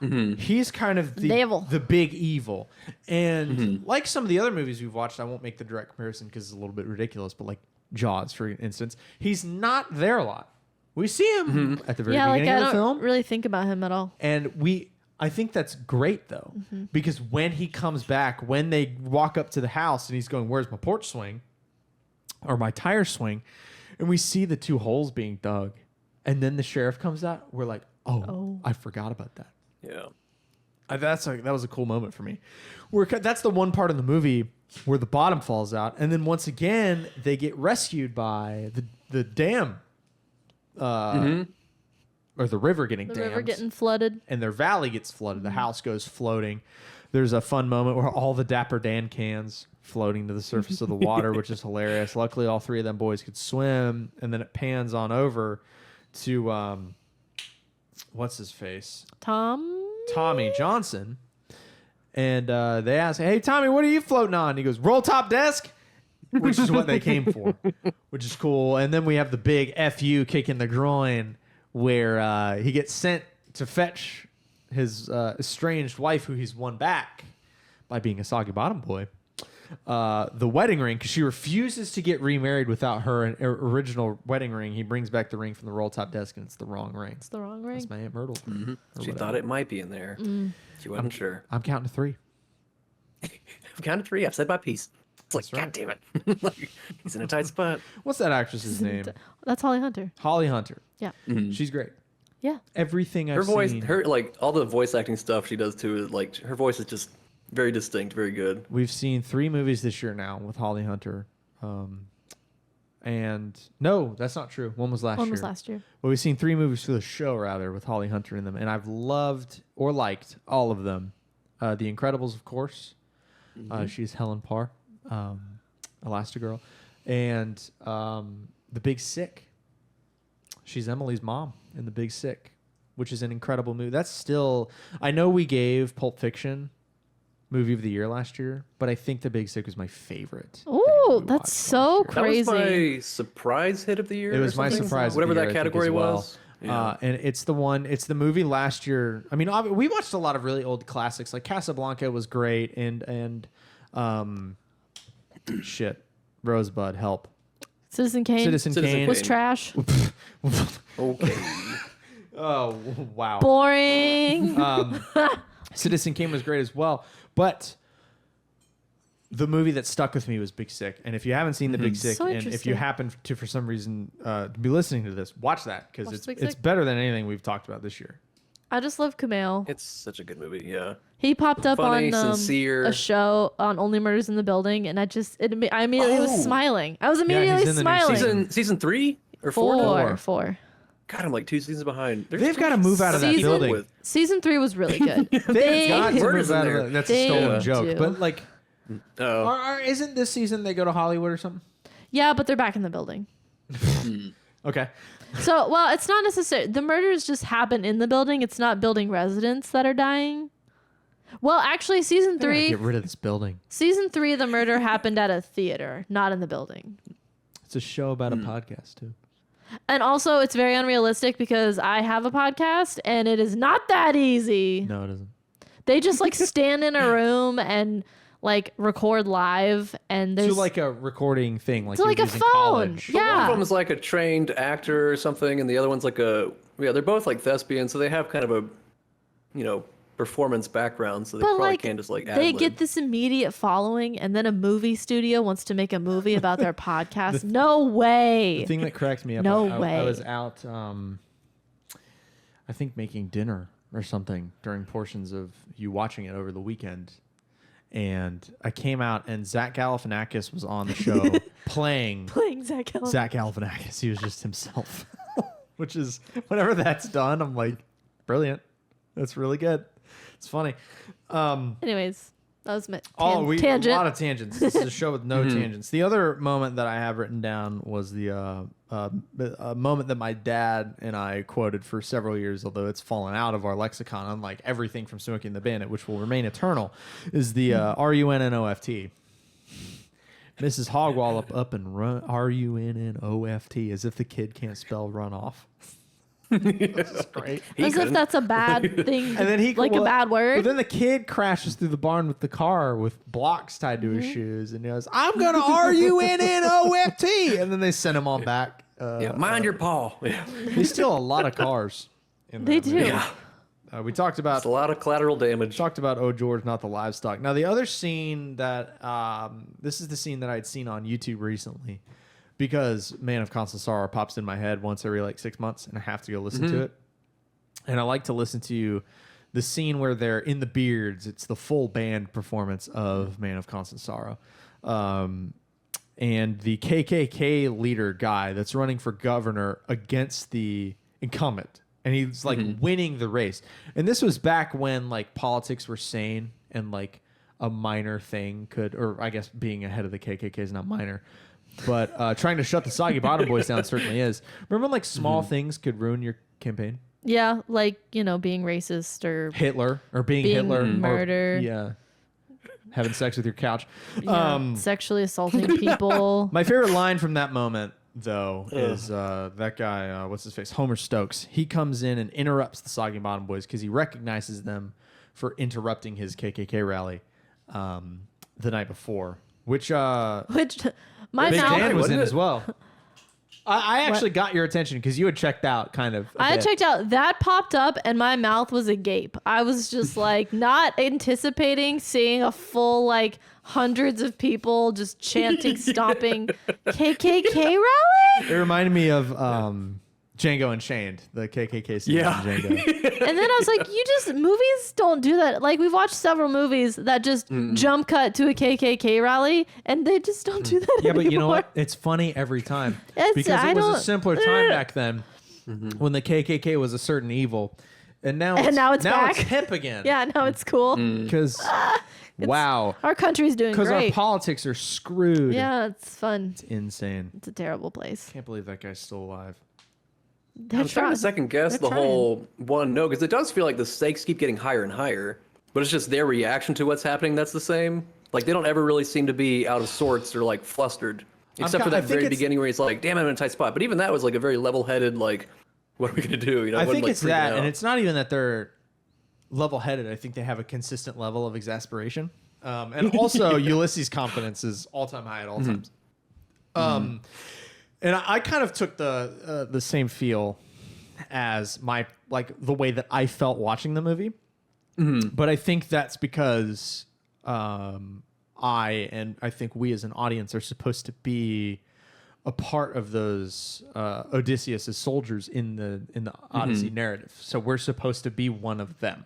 He's kind of the big evil. And like some of the other movies we've watched, I won't make the direct comparison because it's a little bit ridiculous, but like Jaws, for instance, he's not there a lot. We see him at the very beginning of the film. I don't really think about him at all. And I think that's great, though, because when he comes back, when they walk up to the house and he's going, "Where's my porch swing?" or "my tire swing?" and we see the 2 holes being dug, and then the sheriff comes out, we're like, oh. I forgot about that. Yeah. That was a cool moment for me. That's the one part of the movie where the bottom falls out, and then once again they get rescued by the dam, or the river getting dammed. The river getting flooded. And their valley gets flooded. The house goes floating. There's a fun moment where all the Dapper Dan cans floating to the surface of the water, which is hilarious. Luckily, all 3 of them boys could swim, and then it pans on over to what's his face? Tommy Johnson. And they ask, "Hey, Tommy, what are you floating on?" He goes, "Roll top desk," which is what they came for, which is cool. And then we have the big FU kick in the groin where he gets sent to fetch his estranged wife, who he's won back by being a Soggy Bottom boy, the wedding ring, because she refuses to get remarried without her original wedding ring. He brings back the ring from the roll top desk, and it's the wrong ring. It's the wrong ring. That's my Aunt Myrtle. She thought it might be in there. She wasn't sure. I'm counting to 3. I've counted 3. I've said my piece. It's like, God damn it. Like, he's in a tight spot. What's that actress's name? That's Holly Hunter. Holly Hunter. Yeah. She's great. Yeah. Everything Her I've voice, seen. like all the voice acting stuff she does too, is like her voice is just very distinct, very good. We've seen 3 movies this year now with Holly Hunter. and no, that's not true. One was last year. One was last year. But we've seen 3 movies for the show, rather, with Holly Hunter in them, and I've loved or liked all of them. The Incredibles, of course. She's Helen Parr, Elastigirl, and The Big Sick. She's Emily's mom in The Big Sick, which is an incredible movie. That's still, I know we gave Pulp Fiction Movie of the Year last year, but I think The Big Sick was my favorite. Ooh, that's so crazy. That was my surprise hit of the year. It was my surprise, whatever of the year, that category was. Yeah. And it's the movie last year. I mean, we watched a lot of really old classics, like Casablanca was great, and Rosebud, help. Citizen Kane was trash. Okay. Oh wow. Boring. Citizen Kane was great as well, but the movie that stuck with me was Big Sick. And if you haven't seen The Big Sick, So and if you happen to, for some reason, be listening to this, watch that, because it's better than anything we've talked about this year. I just love Kumail. It's such a good movie. Yeah. He popped up Funny, on sincere. a show on Only Murders in the Building, and I immediately was smiling. I was immediately he's in the new smiling. Season 3 or 4? now? Four. God, I'm like 2 seasons behind. They've got to move out of that building. Season 3 was really good. They've got to move Murders in out of there. that. That's a stolen They joke. do. But like, Oh. isn't this season they go to Hollywood or something? Yeah, but they're back in the building. Okay. So, well, it's not necessary. The murders just happen in the building. It's not building residents that are dying. Well, actually, season 3, Get rid of this building. the murder happened at a theater, not in the building. It's a show about a podcast too. And also, it's very unrealistic because I have a podcast and it is not that easy. No, it isn't. They just like stand in a room and like record live, and there's So like a recording thing, like it's like you a use in phone. college. One of Yeah. them is like a trained actor or something, and the other one's like they're both like thespians, so they have kind of a, performance background, so they But probably like can't just like they ad-lib. get this immediate following, and then a movie studio wants to make a movie about their podcast. No way. The thing that cracked me up, No I way. was out, I think making dinner or something during portions of you watching it over the weekend. And I came out and Zach Galifianakis was on the show playing Zach Galifianakis. Zach Galifianakis. He was just himself, which is, whenever that's done, I'm like, brilliant. That's really good. It's funny. Anyways, that was my A tangent. lot of tangents. This is a show with no tangents. The other moment that I have written down was the moment that my dad and I quoted for several years, although it's fallen out of our lexicon, unlike everything from Smokey and the Bandit, which will remain eternal, is the RUNNOFT. Mrs. Hogwallop up and run RUNNOFT, as if the kid can't spell run off. That's great. As if that's a bad thing, And then a bad word. But then the kid crashes through the barn with the car with blocks tied to his shoes, and he goes, "I'm gonna RUNNOFT," and then they send him on back. mind your paw. Yeah. They steal a lot of cars. They do. Yeah. We talked about It's a lot of collateral damage. Oh George, not the livestock. Now the other scene that this is the scene that I'd seen on YouTube recently, because Man of Constant Sorrow pops in my head once every like 6 months, and I have to go listen to it. And I like to listen to the scene where they're in the Beards. It's the full band performance of Man of Constant Sorrow. And the KKK leader guy that's running for governor against the incumbent. And he's like winning the race. And this was back when like politics were sane and like a minor thing could, or I guess being ahead of the KKK is not minor. But trying to shut the Soggy Bottom Boys down certainly is. Remember when like small things could ruin your campaign? Yeah, like, being racist or Hitler or being Being Hitler. murdered. Or, yeah. Having sex with your couch. sexually assaulting people. My favorite line from that moment, though, is that guy, what's his face? Homer Stokes. He comes in and interrupts the Soggy Bottom Boys because he recognizes them for interrupting his KKK rally the night before. Which My Big mouth. Dan was in wasn't as it? well. I actually got your attention because you had checked out kind of. I had checked out. That popped up and my mouth was agape. I was just like not anticipating seeing a full like hundreds of people just chanting, stomping KKK rally. It reminded me of Django Unchained, the KKK scene Yeah. in Django. And then I was like, movies don't do that. Like, we've watched several movies that just jump cut to a KKK rally, and they just don't do that Yeah, anymore. but you know what? It's funny every time. It's- Because I it was a don't- simpler time back then when the KKK was a certain evil. And now it's back. it's hip again. Yeah, no, it's cool. Because, wow. Our country's doing Because our great. politics are screwed. Yeah, it's fun. It's insane. It's a terrible place. Can't believe that guy's still alive. They're I'm trying trying- to second guess they're the whole one. No, because it does feel like the stakes keep getting higher and higher, but it's just their reaction to what's happening that's the same. Like they don't ever really seem to be out of sorts or like flustered, except for I that think very it's- beginning where he's like, "Damn, I'm in a tight spot." But even that was like a very level-headed, like, "What are we gonna do?" You know, I wasn't, think like, it's freaking that, out. and it's not even that they're level-headed. I think they have a consistent level of exasperation, and also Ulysses' confidence is all-time high at all times. And I kind of took the same feel as my the way that I felt watching the movie, but I think that's because I think we as an audience are supposed to be a part of those Odysseus' soldiers in the Odyssey narrative. So we're supposed to be one of them.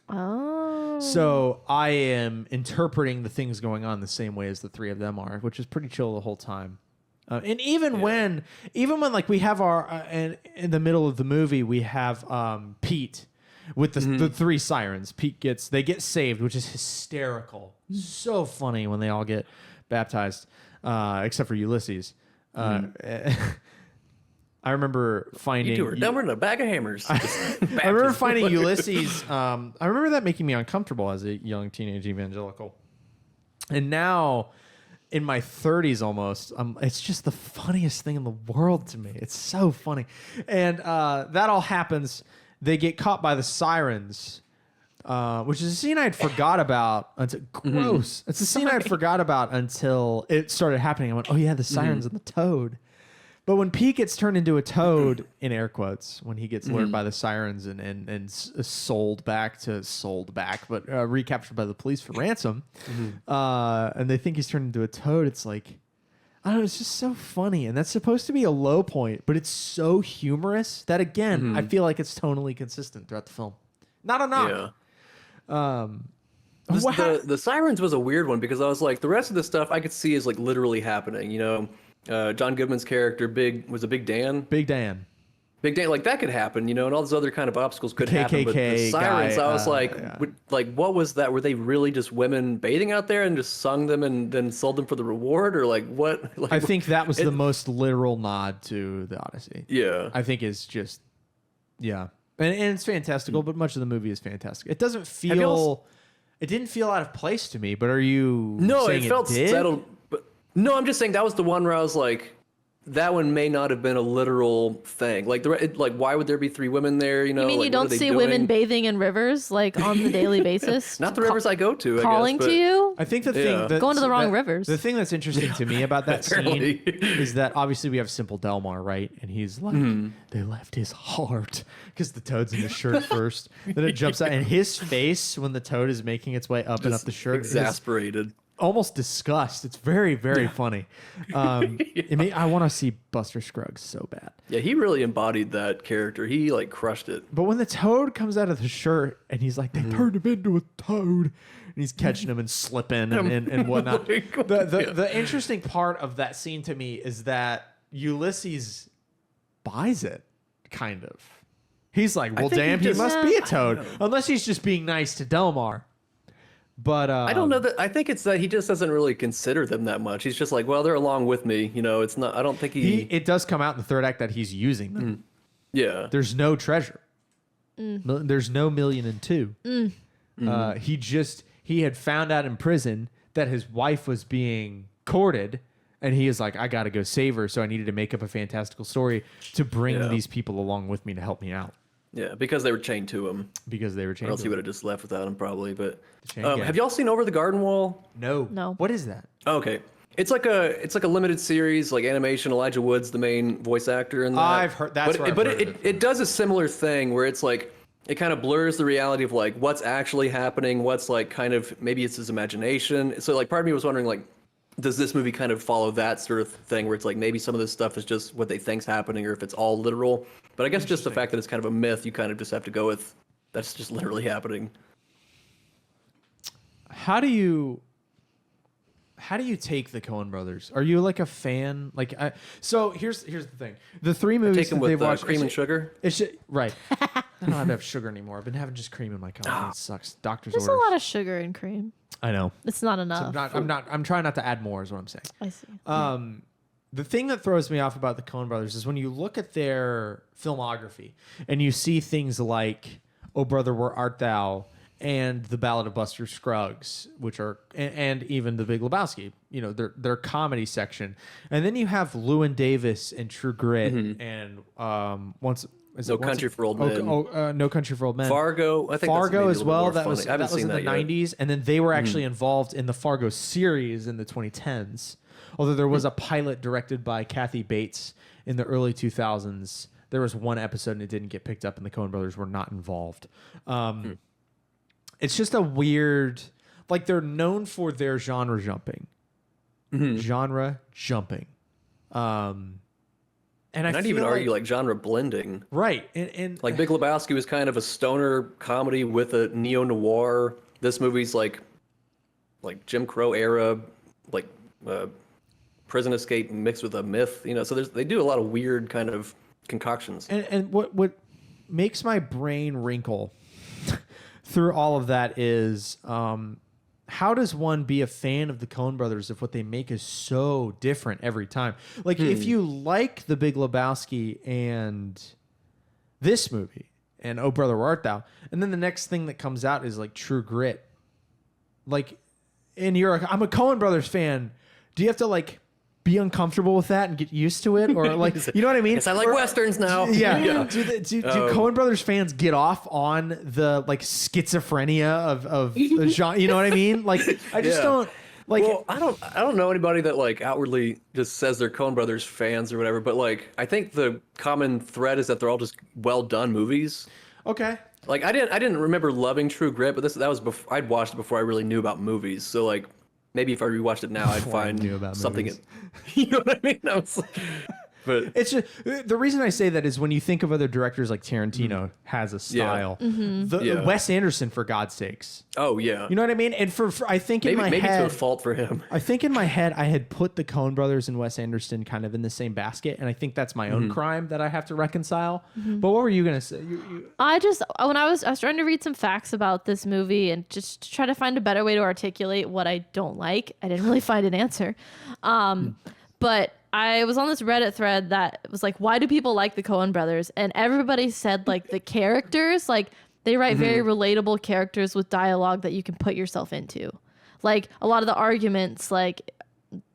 Oh. So I am interpreting the things going on the same way as the three of them are, which is pretty chill the whole time. And even when like we have our and in the middle of the movie we have Pete with the three sirens. They get saved, which is hysterical. So funny when they all get baptized, except for Ulysses. I remember finding You two are dumber than a bag of hammers. I remember finding Ulysses. I remember that making me uncomfortable as a young teenage evangelical, and now in my 30s almost, it's just the funniest thing in the world to me. It's so funny, and that all happens. They get caught by the sirens, which is a scene I'd forgot about. Until gross. It's a scene I'd forgot about until it started happening. I went, "Oh yeah, the sirens and the toad." But when Pete gets turned into a toad, in air quotes, when he gets lured by the sirens and sold back, but recaptured by the police for ransom, and they think he's turned into a toad, it's like, I don't know, it's just so funny. And that's supposed to be a low point, but it's so humorous that, again, I feel like it's tonally consistent throughout the film. Not a knock. Yeah. The sirens was a weird one because I was like, the rest of the stuff I could see is like literally happening. You know, John Goodman's character, Big Dan. Big Dan. Big Dan, like that could happen, you know, and all those other kind of obstacles could happen. But the KKK sirens, guy, I was like, yeah. like, what was that? Were they really just women bathing out there and just sung them and then sold them for the reward, or like what? Like, I think that was the most literal nod to the Odyssey. Yeah. I think it's just, yeah. And it's fantastical, but much of the movie is fantastic. It doesn't feel, it didn't feel out of place to me, but are you No, saying it felt did? settled. But no, I'm just saying that was the one where I was like, that one may not have been a literal thing. Like why would there be three women there? You know, You mean like, you what are don't they see doing? women bathing in rivers like on the daily basis? Not the rivers I go to. Calling I guess, to you? I think the Yeah. thing Going to the wrong rivers. The thing that's interesting to me about that scene Apparently. is that obviously we have Simple Delmar, right? And he's like, they left his heart because the toad's in the shirt first. Then it jumps out, and his face when the toad is making its way up and up the shirt is exasperated. almost disgust. It's very, very funny. I want to see Buster Scruggs so bad. Yeah, he really embodied that character. He like crushed it. But when the toad comes out of the shirt and he's like, they turned him into a toad, and he's catching him and slipping and whatnot. The interesting part of that scene to me is that Ulysses buys it, kind of. He's like, well, think damn, he he just- must be a toad. Unless he's just being nice to Delmar. But I don't know that. I think it's that he just doesn't really consider them that much. He's just like, well, they're along with me. You know, it's not. I don't think it does come out in the third act that he's using them. Yeah. There's no treasure. There's no $1,000,002. He had found out in prison that his wife was being courted, and he is like, I got to go save her. So I needed to make up a fantastical story to bring these people along with me to help me out Yeah, because they were chained to him. because they were Or chained. else he to would him. have just left without him, probably. But chain gang. have y'all seen Over the Garden Wall? No. What is that? Okay, it's like a limited series, like animation. Elijah Wood's the main voice actor in that. I've heard- that's but where I've but heard of it does a similar thing where it's like it kind of blurs the reality of like what's actually happening, what's like kind of maybe it's his imagination. So like part of me was wondering like does this movie kind of follow that sort of thing where it's like maybe some of this stuff is just what they think's happening or if it's all literal. But I guess just the fact that it's kind of a myth, you kind of just have to go with that's just literally happening. How do you take the Coen Brothers? Are you like a fan? So here's the thing: the three movies Take them that they've with watched, cream and sugar. Right. I don't have to have sugar anymore. I've been having just cream in my coffee. It sucks. Doctor's There's orders. a lot of sugar in cream. I know. It's not enough. I'm trying not to add more. Is what I'm saying. I see. The thing that throws me off about the Coen Brothers is when you look at their filmography and you see things like "Oh Brother, Where Art Thou" and "The Ballad of Buster Scruggs," which are and even "The Big Lebowski." You know, their comedy section, and then you have Llewyn Davis and True Grit and No Country for Old Men. No Country for Old Men. Fargo. I think Fargo that's as maybe a little well. more That funny. was I haven't that was seen in the that yet. 90s, and then they were actually involved in the Fargo series in the 2010s. Although there was a pilot directed by Kathy Bates in the early 2000s. There was one episode and it didn't get picked up, and the Coen Brothers were not involved. It's just a weird, like they're known for their genre jumping. Genre jumping. And I'd even argue like genre blending. Right. And Like Big Lebowski was kind of a stoner comedy with a neo-noir. This movie's like Jim Crow era, like prison escape mixed with a myth, you know. So they do a lot of weird kind of concoctions. And what makes my brain wrinkle through all of that is how does one be a fan of the Coen Brothers if what they make is so different every time? Like if you like The Big Lebowski and this movie and Oh Brother, Where Art Thou, and then the next thing that comes out is like True Grit, like, and you're like, I'm a Coen Brothers fan. Do you have to like be uncomfortable with that and get used to it, or like, you know what I mean? Yes, I like westerns now. Yeah. Do Coen Brothers fans get off on the like schizophrenia of the genre? You know what I mean? Like, I just don't like. Well, I don't know anybody that like outwardly just says they're Coen Brothers fans or whatever, but like I think the common thread is that they're all just well done movies. Okay. Like I didn't remember loving True Grit, but that was before I'd watched it before I really knew about movies. So like maybe if I rewatched it now, I'd find something. You know what I mean? But it's just, the reason I say that is when you think of other directors like Tarantino has a style. Wes Anderson, for God's sakes. Oh yeah. You know what I mean? And for I think in my maybe head, to a fault for him. I think in my head I had put the Coen Brothers and Wes Anderson kind of in the same basket, and I think that's my own crime that I have to reconcile. But what were you gonna say? I was trying to read some facts about this movie and just to try to find a better way to articulate what I don't like. I didn't really find an answer. But I was on this Reddit thread that was like, why do people like the Coen Brothers? And everybody said like the characters, like they write very relatable characters with dialogue that you can put yourself into. Like a lot of the arguments, like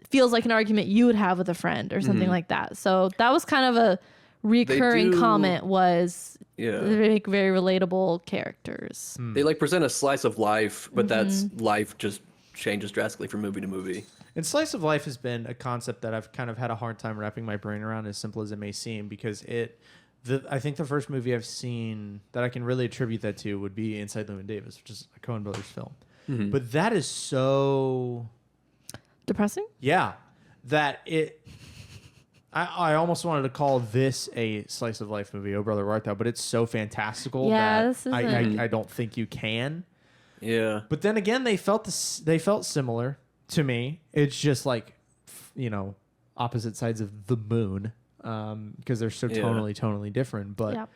feels like an argument you would have with a friend or something like that. So that was kind of a recurring comment was they make very relatable characters. They like present a slice of life, but that's life just changes drastically from movie to movie. And slice of life has been a concept that I've kind of had a hard time wrapping my brain around, as simple as it may seem, because I think the first movie I've seen that I can really attribute that to would be Inside Llewyn Davis, which is a Coen Brothers film. But that is so Depressing? Yeah. That I almost wanted to call this a slice of life movie, Oh Brother, Where Art Thou, but it's so fantastical that I don't think you can. Yeah. But then again, they felt similar to me. It's just like, you know, opposite sides of the moon, because they're so tonally different. But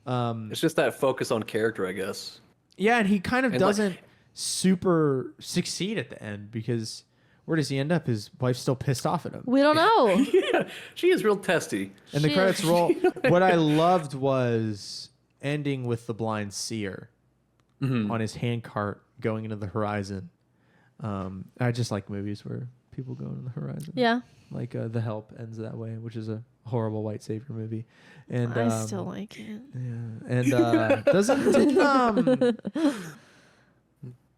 it's just that focus on character, I guess. Yeah, and he kind of doesn't super succeed at the end, because where does he end up? His wife's still pissed off at him. We don't know. Yeah, she is real testy. And the credits roll. What I loved was ending with the blind seer on his handcart going into the horizon. I just like movies where people go into the horizon. Yeah. Like The Help ends that way, which is a horrible white savior movie. And I still like it. Yeah. And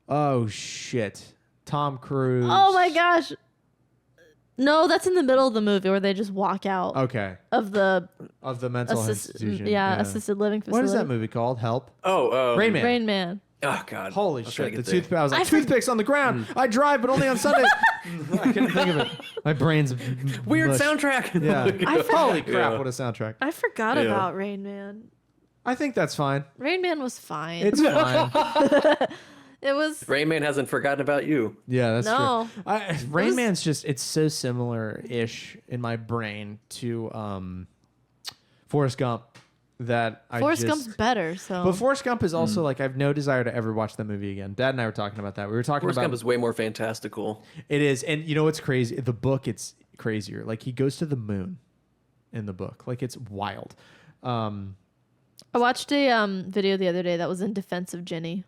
oh shit. Tom Cruise. Oh my gosh. No, that's in the middle of the movie where they just walk out of the mental institution. Yeah, assisted living facility. What is that movie called? Help? Oh, Rain Man. Rain Man. Oh God! Holy I was trying shit! to The get there. toothpick. I was like, toothpicks on the ground. I drive, but only on Sunday. I couldn't think of it. My brain's Weird mush. soundtrack. Yeah. Holy crap! Yeah. What a soundtrack. I forgot Yeah. about Rain Man. I think that's fine. Rain Man was fine. It's fine. It was. Rain Man hasn't forgotten about you. Yeah, that's No. true. Rain Man's just, it's so similar-ish in my brain to Forrest Gump that Forrest I just... Gump's better, so. But Forrest Gump is also like, I have no desire to ever watch that movie again. Dad and I were talking about that. We were talking Forrest about... Gump is way more fantastical. It is. And you know what's crazy? The book, it's crazier. Like, he goes to the moon in the book. Like, it's wild. I watched a video the other day that was in defense of Ginny.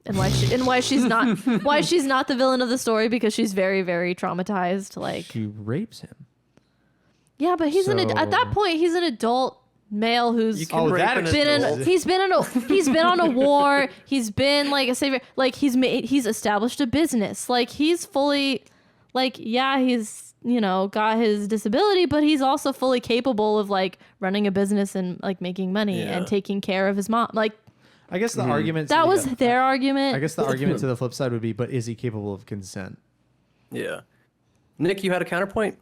And why she's not the villain of the story, because she's very, very traumatized. Like, she rapes him. yeah, but he's at that So- point he's an adult male who's can rape an adult. he's been on a war. He's been like a savior. Like he's established a business. Like he's fully, like, yeah, he's, you know, got his disability, but he's also fully capable of like running a business and like making money Yeah. and taking care of his mom. Like I guess the argument... that was their argument. I guess the argument to the flip side would be, but is he capable of consent? Yeah. Nick, you had a counterpoint?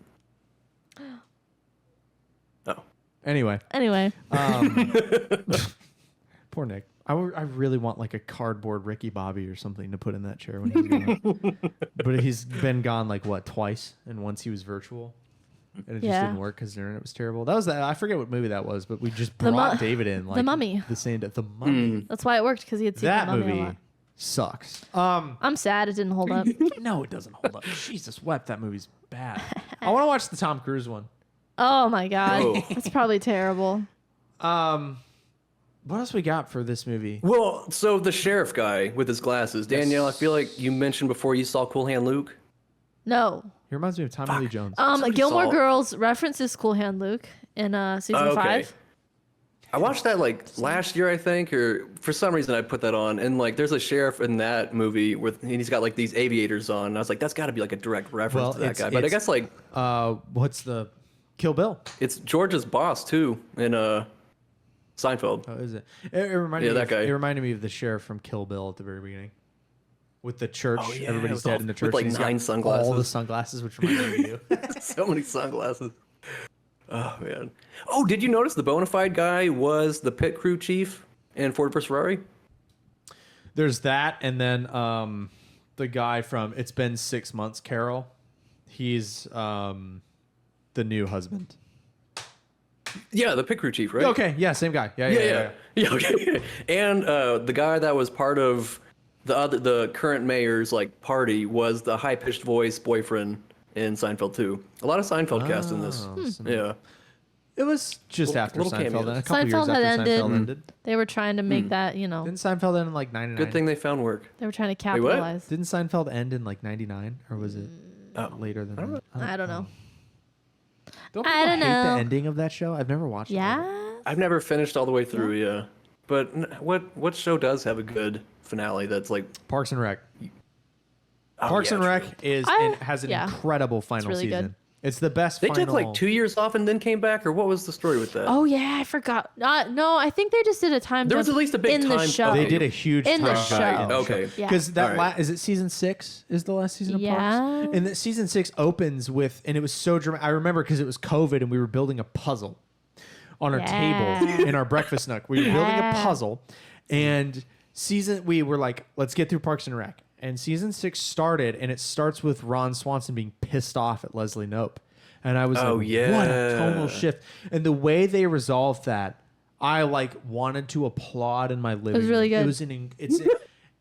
Oh. Anyway. Poor Nick. I really want like a cardboard Ricky Bobby or something to put in that chair when he's gone. But he's been gone like what, twice, and once he was virtual, and it just didn't work because the internet was terrible. That was that. I forget what movie that was, but we just brought David in like The Mummy. the same day. The Mummy. That's why it worked, because he had seen That the Mummy a movie lot. sucks. I'm sad it didn't hold up. No, it doesn't hold up. Jesus wept. That movie's bad. I want to watch the Tom Cruise one. Oh my god, Oh. it's probably terrible. What else we got for this movie? Well, so the sheriff guy with his glasses. Danielle, I feel like you mentioned before you saw Cool Hand Luke. No. He reminds me of Tommy Lee Jones. Somebody Gilmore saw it. Girls references Cool Hand Luke in season 5. I watched that like last year, I think, or for some reason I put that on, and like there's a sheriff in that movie with, and he's got like these aviators on. And I was like, that's got to be like a direct reference to that guy. But I guess like what's the Kill Bill? it's George's boss too in Seinfeld. Oh, is it? It reminded Yeah, me that of, guy. It reminded me of the sheriff from Kill Bill at the very beginning, with the church. Oh, yeah, Everybody's with dead all- in the with, church. like, and he's got 9 sunglasses. All the sunglasses, which reminded me of you. So many sunglasses. Oh man. Oh, did you notice the bona fide guy was the pit crew chief in Ford vs Ferrari? There's that, and then the guy from It's Been 6 Months, Carol. He's the new husband. Yeah, the pit crew chief, right? Okay, yeah, same guy. Yeah. Yeah, okay. And the guy that was part of the current mayor's like party was the high pitched voice boyfriend in Seinfeld too. A lot of Seinfeld cast in this. Yeah. It was just after little Seinfeld. cameos. A couple Seinfeld years had after ended. Seinfeld ended. They were trying to make that, you know, Didn't Seinfeld end in like 99? Good thing they found work. they were trying to Wait, what? capitalize. Didn't Seinfeld end in like 99? Or was it later than that? I don't know. Don't I people don't hate know. the ending of that show? I've never watched it. Yeah. I've never finished all the way through, yeah. But what show does have a good finale that's like Parks and Rec. oh, Parks yeah, and Rec true. has an yeah. incredible final really good. season. It's the best They final. took like 2 years off and then came back, or what was the story with that? Oh yeah, I forgot. No, I think they just did a time. There was jump at least a big in the time show. jump. They did a huge In the time jump show. in the Okay. Yeah. Because that Alright. is it season 6 is the last season of Yeah. Parks? And that season 6 opens with, and it was so dramatic. I remember because it was COVID and we were building a puzzle on our Yeah. table in our breakfast nook. We were building a Yeah. puzzle, and we were like, let's get through Parks and Rec. And season 6 started, and it starts with Ron Swanson being pissed off at Leslie Knope. And I was Oh, like, yeah. what a tonal shift. And the way they resolved that, I like wanted to applaud in my living room. really good. It was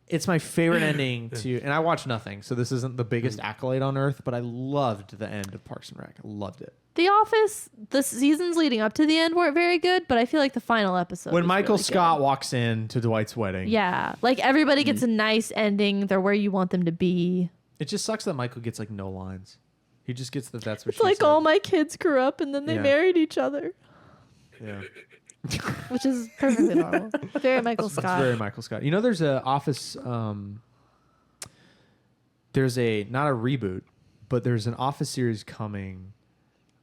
it's my favorite ending to, and I watch nothing, so this isn't the biggest accolade on earth, but I loved the end of Parks and Rec. I loved it. The Office, the seasons leading up to the end weren't very good, but I feel like the final episode. When was Michael really Scott walks in to Dwight's wedding, good. Yeah, like everybody gets a nice ending. They're where you want them to be. it just sucks that Michael gets like no lines. He just gets that that's what It's she like said. all my kids grew up and then they Yeah. married each other, Yeah. which is perfectly normal. Very Michael It's Scott. very Michael Scott. You know, there's a Office. There's not a reboot, but there's an Office series coming.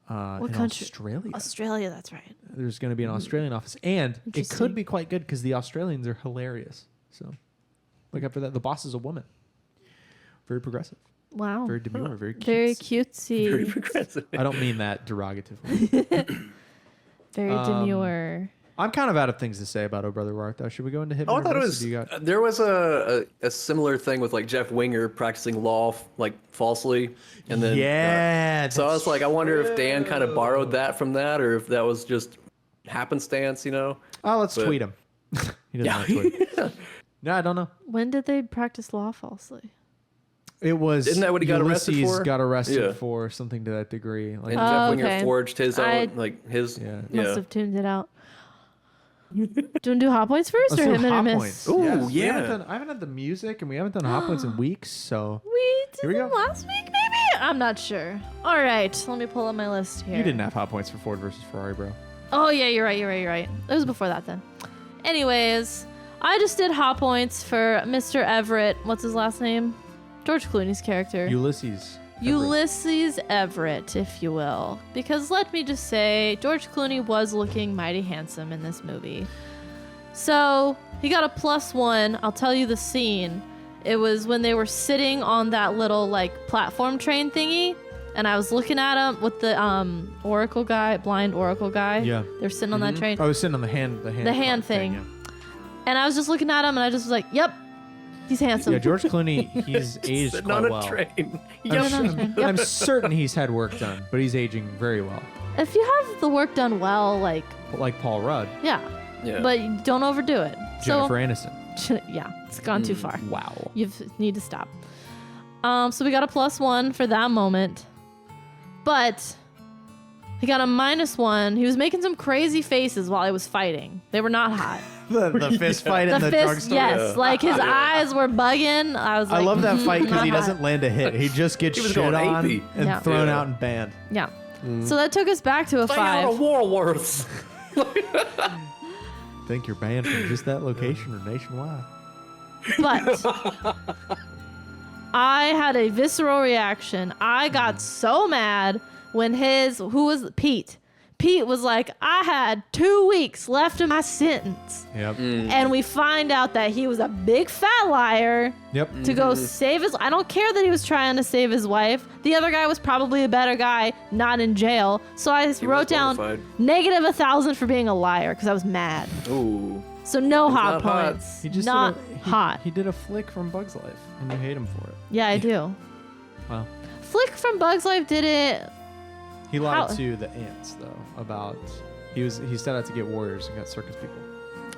What in country? Australia. Australia, that's right. There's going to be an Australian Office, and it Interesting. could be quite good because the Australians are hilarious. So Look after that. The boss is a woman. Very progressive. Wow. Very demure. Very cute. Very cutesy. Very progressive. I don't mean that derogatively. Very demure. I'm kind of out of things to say about Oh Brother Where Art Thou. Should we go into hit? Oh, I thought it Miss, or was. do you got- There was a similar thing with like Jeff Winger practicing law like falsely, and then Yeah. so I was like, I wonder if Dan kind of borrowed that from that, or if that was just happenstance, you know? Oh, let's But- tweet him. He doesn't have to tweet. No, I don't know. When did they practice law falsely? It was. Isn't that what he got arrested Ulysses for? got arrested Yeah. for something to that degree. Like, And Oh, Jeff Winger okay. forged his I- own, like his. Yeah. Must have tuned it out. Do you want to do hot points first let's or do hit or hot miss? points. Ooh, Yes. We yeah. haven't done- I haven't had the music, and we haven't done hot points in weeks. So We Here we did go. them last week, maybe? I'm not sure. All right, let me pull up my list here. you didn't have hot points for Ford versus Ferrari, bro. Oh, yeah, you're right. It was before that then. Anyways, I just did hot points for Mr. Everett. What's his last name? George Clooney's character. Ulysses. Ulysses Everett, if you will. Because let me just say, George Clooney was looking mighty handsome in this movie. So he got a +1. I'll tell you the scene. It was when they were sitting on that little like platform train thingy, and I was looking at him with the oracle guy, blind oracle guy. Yeah. They're sitting on that train. I was sitting on the hand. The hand thing. Yeah. And I was just looking at him, and I just was like, yep, he's handsome. Yeah, George Clooney, he's aged Sitting quite on a well. train. I'm, Yep. Yep. I'm certain he's had work done, but he's aging very well. If you have the work done well, like, Like Paul Rudd, yeah. Yeah. But you don't overdo it. Jennifer Aniston. So, yeah, it's gone too far. Wow. You need to stop. So we got a +1 for that moment. But he got a -1. He was making some crazy faces while he was fighting. They were not hot. The fist fight in the fist, drugstore. yes. Yeah. Like his eyes were bugging. I was I like, love that fight because not he hot. doesn't land a hit. He just gets He was shit going on apey. and Yeah. thrown Yeah. out and banned. Yeah. So that took us back to a Stay out 5. of Warworths. Think you're banned from just that location or nationwide. But I had a visceral reaction. I got so mad when who was Pete? Pete was like, I had 2 weeks left of my sentence. Yep. And we find out that he was a big fat liar Yep. to go save his. I don't care that he was trying to save his wife. The other guy was probably a better guy, not in jail. So I just wrote down horrified. -1,000 for being a liar because I was mad. Ooh. So no He's hot not hot. points. He just not did a, hot. He did a flick from Bug's Life, and you hate him for it. Yeah, I do. Wow. Flick from Bug's Life did it. He lied How- to the ants though about he set out to get warriors and got circus people.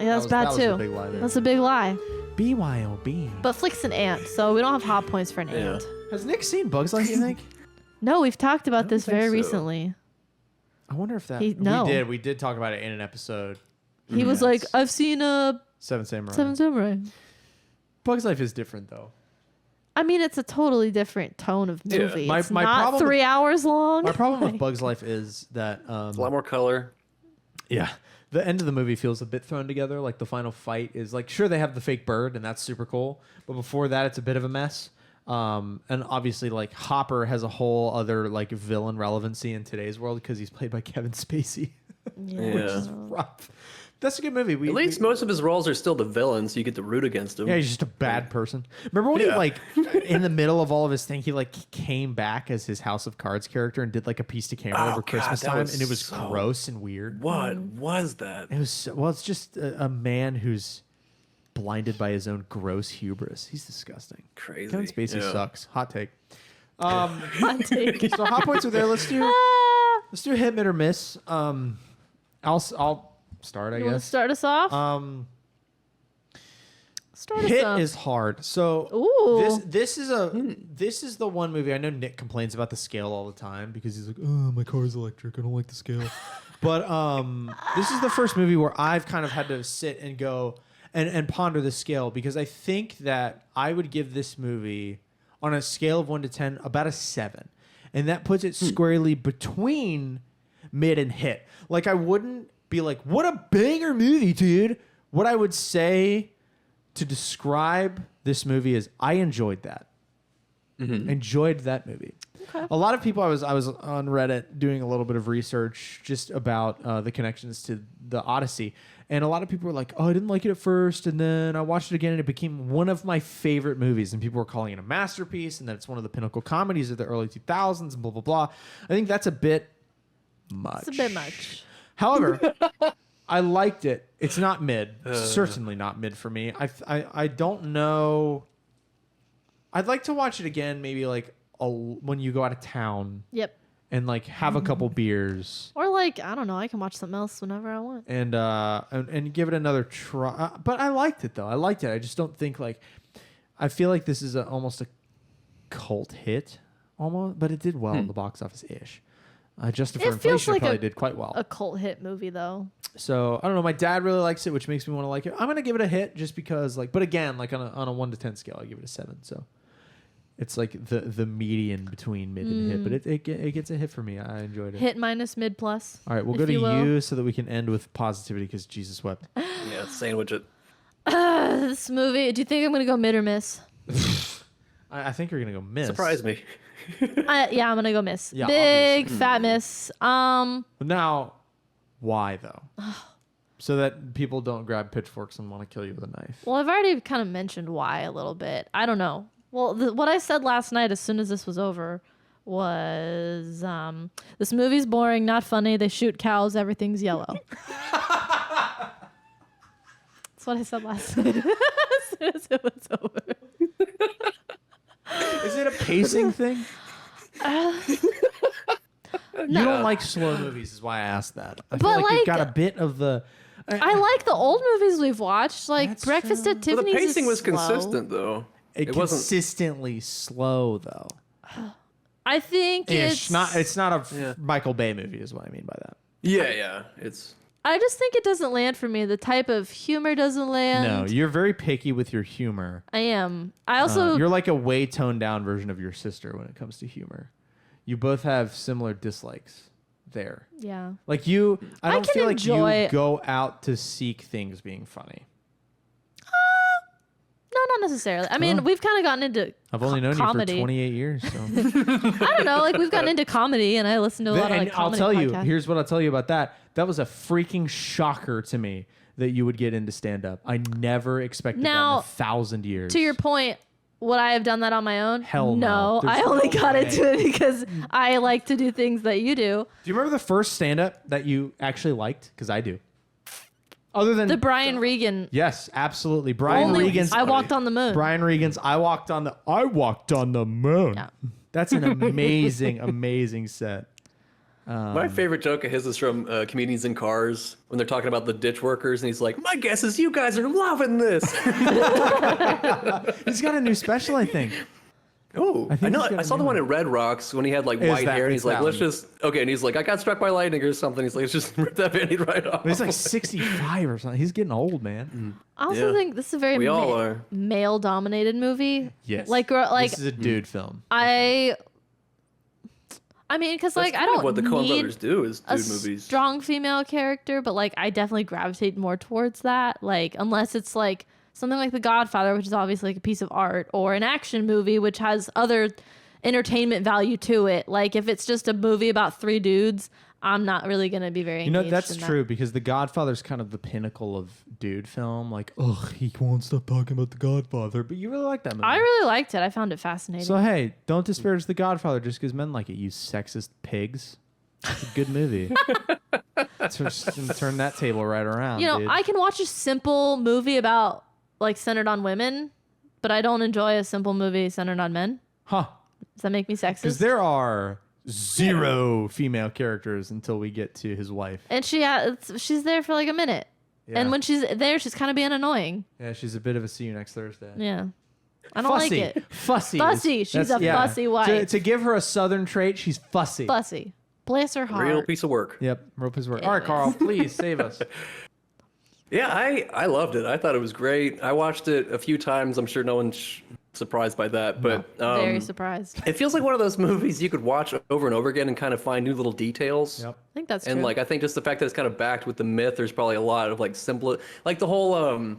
Yeah, that's was- bad that was too. a big lie there. That's a big lie. BYOB. But Flick's an ant, so we don't have hot points for an Yeah. ant. Has Nick seen Bug's Life? You think? No, we've talked about this think very so. recently. I wonder if that. No. We did talk about it in an episode. He was like, I've seen Seven Samurai. Seven Samurai. Bug's Life is different though. I mean, it's a totally different tone of Yeah. movie. My- It's my not problem- 3 hours long. My problem with Bug's Life is that A lot more color. yeah, the end of the movie feels a bit thrown together. Like the final fight is like, sure, they have the fake bird and that's super cool, but before that, it's a bit of a mess. And obviously, like Hopper has a whole other like villain relevancy in today's world because he's played by Kevin Spacey, Yeah. Yeah. which is rough. That's a good movie. At least most of his roles are still the villains, so you get to root against him. yeah, he's just a bad person. Remember when he Yeah. like in the middle of all of his thing, he like came back as his House of Cards character and did like a piece to camera Oh, over God, Christmas that time, was and it was so- gross and weird. What was that? It was well, it's just a man who's blinded by his own gross hubris. He's disgusting. Crazy. Kevin Spacey Yeah. sucks. Hot take. Hot take. So hot points are there. Let's do Ah, hit or miss. I'll start. I you want to guess. start us off? Start us Hit off. is hard. So Ooh. this is the one movie. I know Nick complains about the scale all the time because he's like, oh, my car's electric. I don't like the scale. But this is the first movie where I've kind of had to sit and go and ponder the scale because I think that I would give this movie on a scale of 1 to 10 about a 7, and that puts it squarely between mid and hit. Like I wouldn't be like, what a banger movie, dude. What I would say to describe this movie is I enjoyed that. Enjoyed that movie. Okay. A lot of people, I was on Reddit doing a little bit of research just about the connections to the Odyssey, and a lot of people were like, "Oh, I didn't like it at first, and then I watched it again, and it became one of my favorite movies." And people were calling it a masterpiece, and that it's one of the pinnacle comedies of the early 2000s, and blah blah blah. I think that's a bit much. It's a bit much. However, I liked it. It's not mid. Certainly not mid for me. I don't know. I'd like to watch it again, maybe like when you go out of town. Yep. And like have a couple beers. Or like, I don't know, I can watch something else whenever I want. And give it another try. But I liked it though. I liked it. I just don't think like I feel like this is almost a cult hit almost, but it did well in the box office ish. Justice for Inflation probably did quite well. A cult hit movie though. So I don't know. My dad really likes it, which makes me want to like it. I'm gonna give it a hit just because like. But again, like on a 1 to 10 scale, I give it a 7. So it's like the median between mid and hit, but it gets a hit for me. I enjoyed it. Hit minus mid plus. All right, we'll go to you so that we can end with positivity because Jesus wept. Yeah, sandwich it. This movie. Do you think I'm gonna go mid or miss? I think you're gonna go miss. Surprise me. Yeah, I'm gonna go miss. Yeah, Big obviously. fat miss. But now, why though? So that people don't grab pitchforks and want to kill you with a knife. Well, I've already kind of mentioned why a little bit. I don't know. Well, what I said last night as soon as this was over was this movie's boring, not funny. They shoot cows. Everything's yellow. That's what I said last night as soon as it was over. Is it a pacing thing? You don't like slow movies, is why I asked that. I feel like you've got a bit of the. I like the old movies we've watched, like That's Breakfast at Well, the Tiffany's. pacing was slow. consistent though. It wasn't consistently slow though. I think It's not a Michael Bay movie, is what I mean by that. Yeah. It's I just think it doesn't land for me. The type of humor doesn't land. No, you're very picky with your humor. I am. I also You're like a way toned down version of your sister when it comes to humor. You both have similar dislikes there. yeah. Like you, I don't can feel like enjoy- you go out to seek things being funny. No, not necessarily. I mean, we've kind of gotten into I've only known comedy. you for 28 years. So. I don't know. Like we've gotten into comedy, and I listen to a lot of like I'll comedy tell you, podcasts. here's what I'll tell you about that. That was a freaking shocker to me that you would get into stand up. I never expected that in Now, 1,000 years. To your point, would I have done that on my own? Hell no. I There's only no got way. into it because I like to do things that you do. Do you remember the first stand up that you actually liked? Because I do. Other than The Brian Regan. yes, absolutely. Brian Only Regan's I walked on the moon. Brian Regan's I walked on the moon. Yeah. That's an amazing, amazing set. my favorite joke of his is from Comedians in Cars when they're talking about the ditch workers, and he's like, "My guess is you guys are loving this." He's got a new special, I think. Oh, I think know. he's got I a saw the new one one. at Red Rocks when he had like Is white that- hair, and it's he's like, that "Let's one. just okay." And he's like, "I got struck by lightning or something." He's like, "Let's just rip that band-aid right off." He's like 65 or something. He's getting old, man. I also Yeah. think this is a very We all are. male-dominated movie. Yes. Like This is a dude film. I mean, because That's like I kind of don't what the Coen need Brothers do is a dude movies. strong female character, but like I definitely gravitate more towards that. Like unless it's like something like The Godfather, which is obviously like a piece of art, or an action movie which has other entertainment value to it. Like if it's just a movie about 3 dudes, I'm not really gonna be very. You know, engaged that's in that. true because The Godfather's kind of the pinnacle of dude film. Like, ugh, he won't stop talking about The Godfather. But you really like that movie. I really liked it. I found it fascinating. So, hey, don't disparage The Godfather just because men like it, you sexist pigs. It's a good movie. Turn that table right around, you know, dude. I can watch a simple movie about like centered on women, but I don't enjoy a simple movie centered on men. Huh. Does that make me Because sexist? there are 0 female characters until we get to his wife. And she's there for like a minute. Yeah. And when she's there, she's kind of being annoying. Yeah, she's a bit of a see you next Thursday. Yeah. I don't Fussy. like it. Fussy. Fussy. She's a fussy wife. To give her a southern trait, she's fussy. Fussy. Bless her heart. Real piece of work. Yep. Rope his work. All right, Anyways. Carl, please save us. Yeah, I loved it. I thought it was great. I watched it a few times. I'm sure no one's surprised by that, but Very surprised. I it feels like one of those movies you could watch over and over again and kind of find new little details. Yep. think that's And true. like I think just the fact that it's kind of backed with the myth, there's probably a lot of like simple, like the whole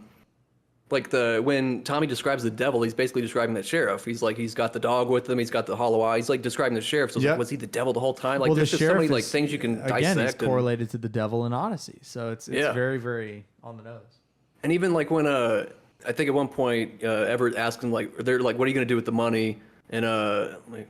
Like when Tommy describes the devil, he's basically describing that sheriff. He's like, he's got the dog with him. He's got the hollow eye. He's like describing the sheriff. So like, was he the devil the whole time? Like, there's just so many like things you can dissect. Again, he's correlated to the devil in Odyssey. So it's very, very on the nose. And even like when I think at one point Everett asks him like, they're like, what are you gonna do with the money? And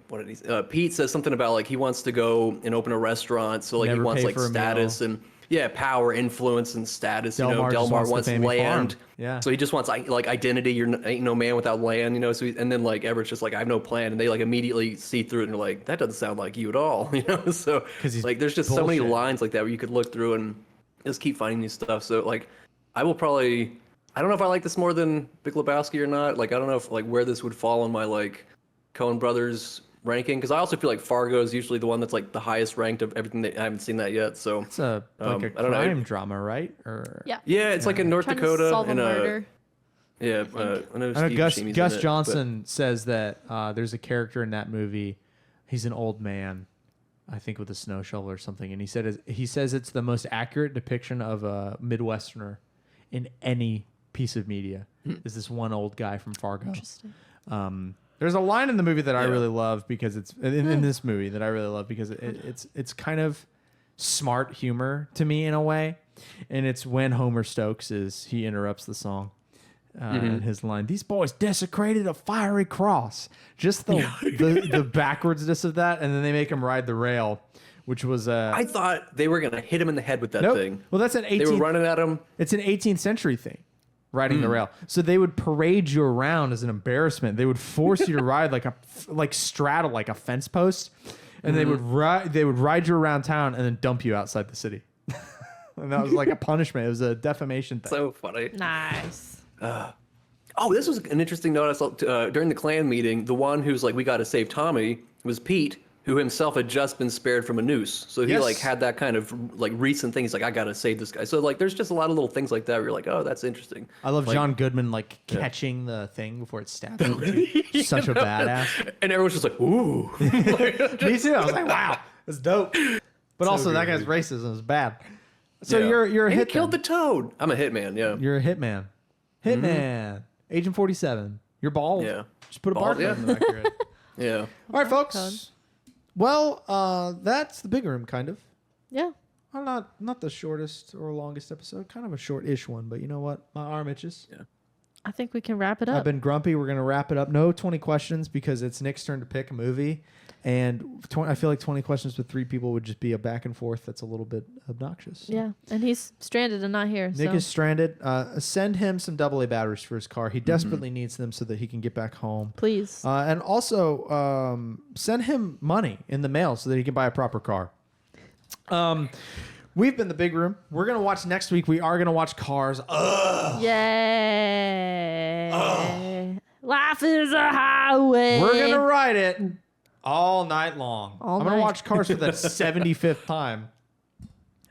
what did he? Pete says something about like he wants to go and open a restaurant. So like he wants like status and. Yeah, power, influence, and status. Delmar wants land. Yeah. So he just wants like identity. Ain't no man without land. So and then like Everett's just like, I have no plan, and they like immediately see through it and they're like, that doesn't sound like you at all. So like there's just so many lines like that where you could look through and just keep finding new stuff. So like I will probably, I don't know if I like this more than Big Lebowski or not. Like I don't know if like where this would fall in my like Coen Brothers ranking, because I also feel like Fargo is usually the one that's like the highest ranked of everything. I haven't seen that yet, so it's a crime drama, right? Or yeah, it's like in North Dakota solve a murder. I know Gus Johnson says that there's a character in that movie. He's an old man, I think, with a snow shovel or something, and he says it's the most accurate depiction of a Midwesterner in any piece of media. Is this one old guy from Fargo? Interesting. There's a line in the movie that I really love because it's in this movie that I really love because it's kind of smart humor to me in a way, and it's when Homer Stokes he interrupts the song, and his line, "These boys desecrated a fiery cross." Just the backwardsness of that, and then they make him ride the rail, which was I thought they were gonna hit him in the head with that thing. Well, that's an 18th. They were running at him. It's an 18th century thing. Riding the rail, so they would parade you around as an embarrassment. They would force you to ride like straddle like a fence post, and they would ride you around town and then dump you outside the city. And that was like a punishment. It was a defamation thing. So funny. Nice. This was an interesting note I saw during the Klan meeting. The one who's like, we got to save Tommy was Pete, who himself had just been spared from a noose. So he like had that kind of like recent thing. He's like, I gotta save this guy. So like there's just a lot of little things like that where you're like, oh, that's interesting. I love John Goodman like catching the thing before it stabs him. Such a badass. And everyone's just like, ooh. Me too. I was like, wow, that's dope. But also that guy's racism is bad. So you're a hit. Killed the toad. I'm a hitman, yeah. You're a hitman. Hitman. Agent 47. You're bald. Yeah. Just put a barcode in the back of your head. Yeah. All right, folks. Well, that's the big room, kind of. Yeah. Well, not the shortest or longest episode. Kind of a short-ish one, but you know what? My arm itches. Yeah. I think we can wrap it up. I've been grumpy. We're going to wrap it up. No 20 questions because it's Nick's turn to pick a movie. And I feel like 20 questions with 3 people would just be a back and forth that's a little bit obnoxious. So. Yeah, and he's stranded and not here. Nick is stranded. Send him some AA batteries for his car. He desperately needs them so that he can get back home. Please. And also send him money in the mail so that he can buy a proper car. We've been The Big Room. We're going to watch next week. We are going to watch Cars. Yay. Life is a highway. We're going to ride it all night long. I'm going to watch Cars for the 75th time.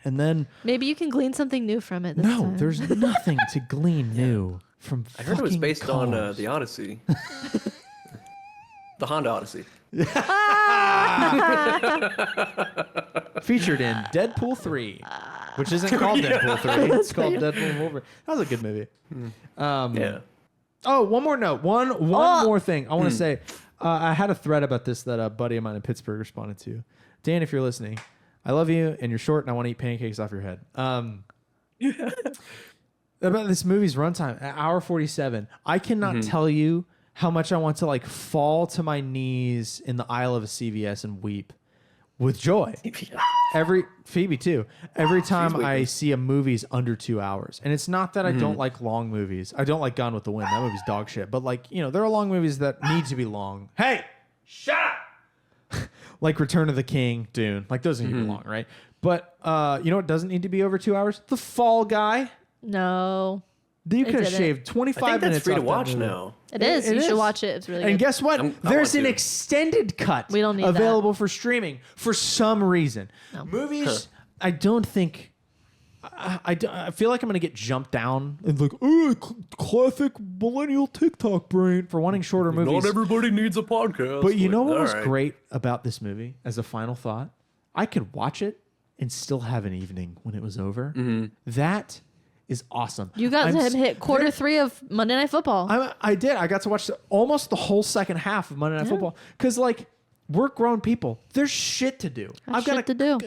And then... Maybe you can glean something new from it this time. There's nothing to glean new from I heard it was based Cars. on the Odyssey. The Honda Odyssey. Featured in Deadpool 3, which isn't called Deadpool 3. It's called Deadpool and Wolverine. That was a good movie. Yeah. Oh, one more note. One more thing I want to say. I had a thread about this that a buddy of mine in Pittsburgh responded to. Dan, if you're listening, I love you and you're short and I want to eat pancakes off your head. About this movie's runtime, an hour 47. I cannot tell you how much I want to like fall to my knees in the aisle of a CVS and weep with joy. Phoebe too. Every time I see a movie's under 2 hours. And it's not that I don't like long movies. I don't like Gone with the Wind. That movie's dog shit. But like, there are long movies that need to be long. Hey, shut up. Like Return of the King, Dune. Like those need to be long, right? But you know what doesn't need to be over 2 hours? The Fall Guy. No. You could have shaved 25 minutes. That's free off to watch that movie. now. It is. You should watch it. It's really good. And guess what? There's an extended cut We don't need available for streaming for some reason. No. Movies, I don't think... I feel like I'm going to get jumped down and like, classic millennial TikTok brain for wanting shorter movies. Not everybody needs a podcast. But you know what was great about this movie as a final thought? I could watch it and still have an evening when it was over. That is awesome. You got to hit quarter 3 of Monday Night Football. I did. I got to watch almost the whole second half of Monday Night Football because, like, we're grown people. There's shit to do. I've got to do.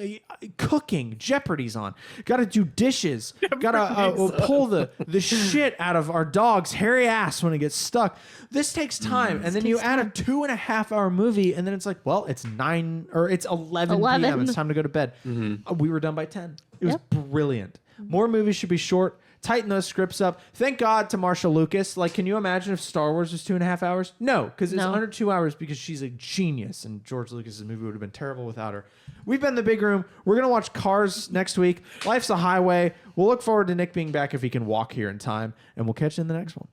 Cooking. Jeopardy's on. Got to do dishes. Got to pull the shit out of our dog's hairy ass when it gets stuck. This takes time. And then you add a 2.5 hour movie, and then it's like, well, it's 11 p.m. It's time to go to bed. We were done by 10. It was brilliant. More movies should be short. Tighten those scripts up. Thank God to Marsha Lucas. Like, can you imagine if Star Wars was 2.5 hours? No, because it's under 2 hours because she's a genius, and George Lucas's movie would have been terrible without her. We've been in the big room. We're gonna watch Cars next week. Life's a Highway. We'll look forward to Nick being back if he can walk here in time, and we'll catch you in the next one.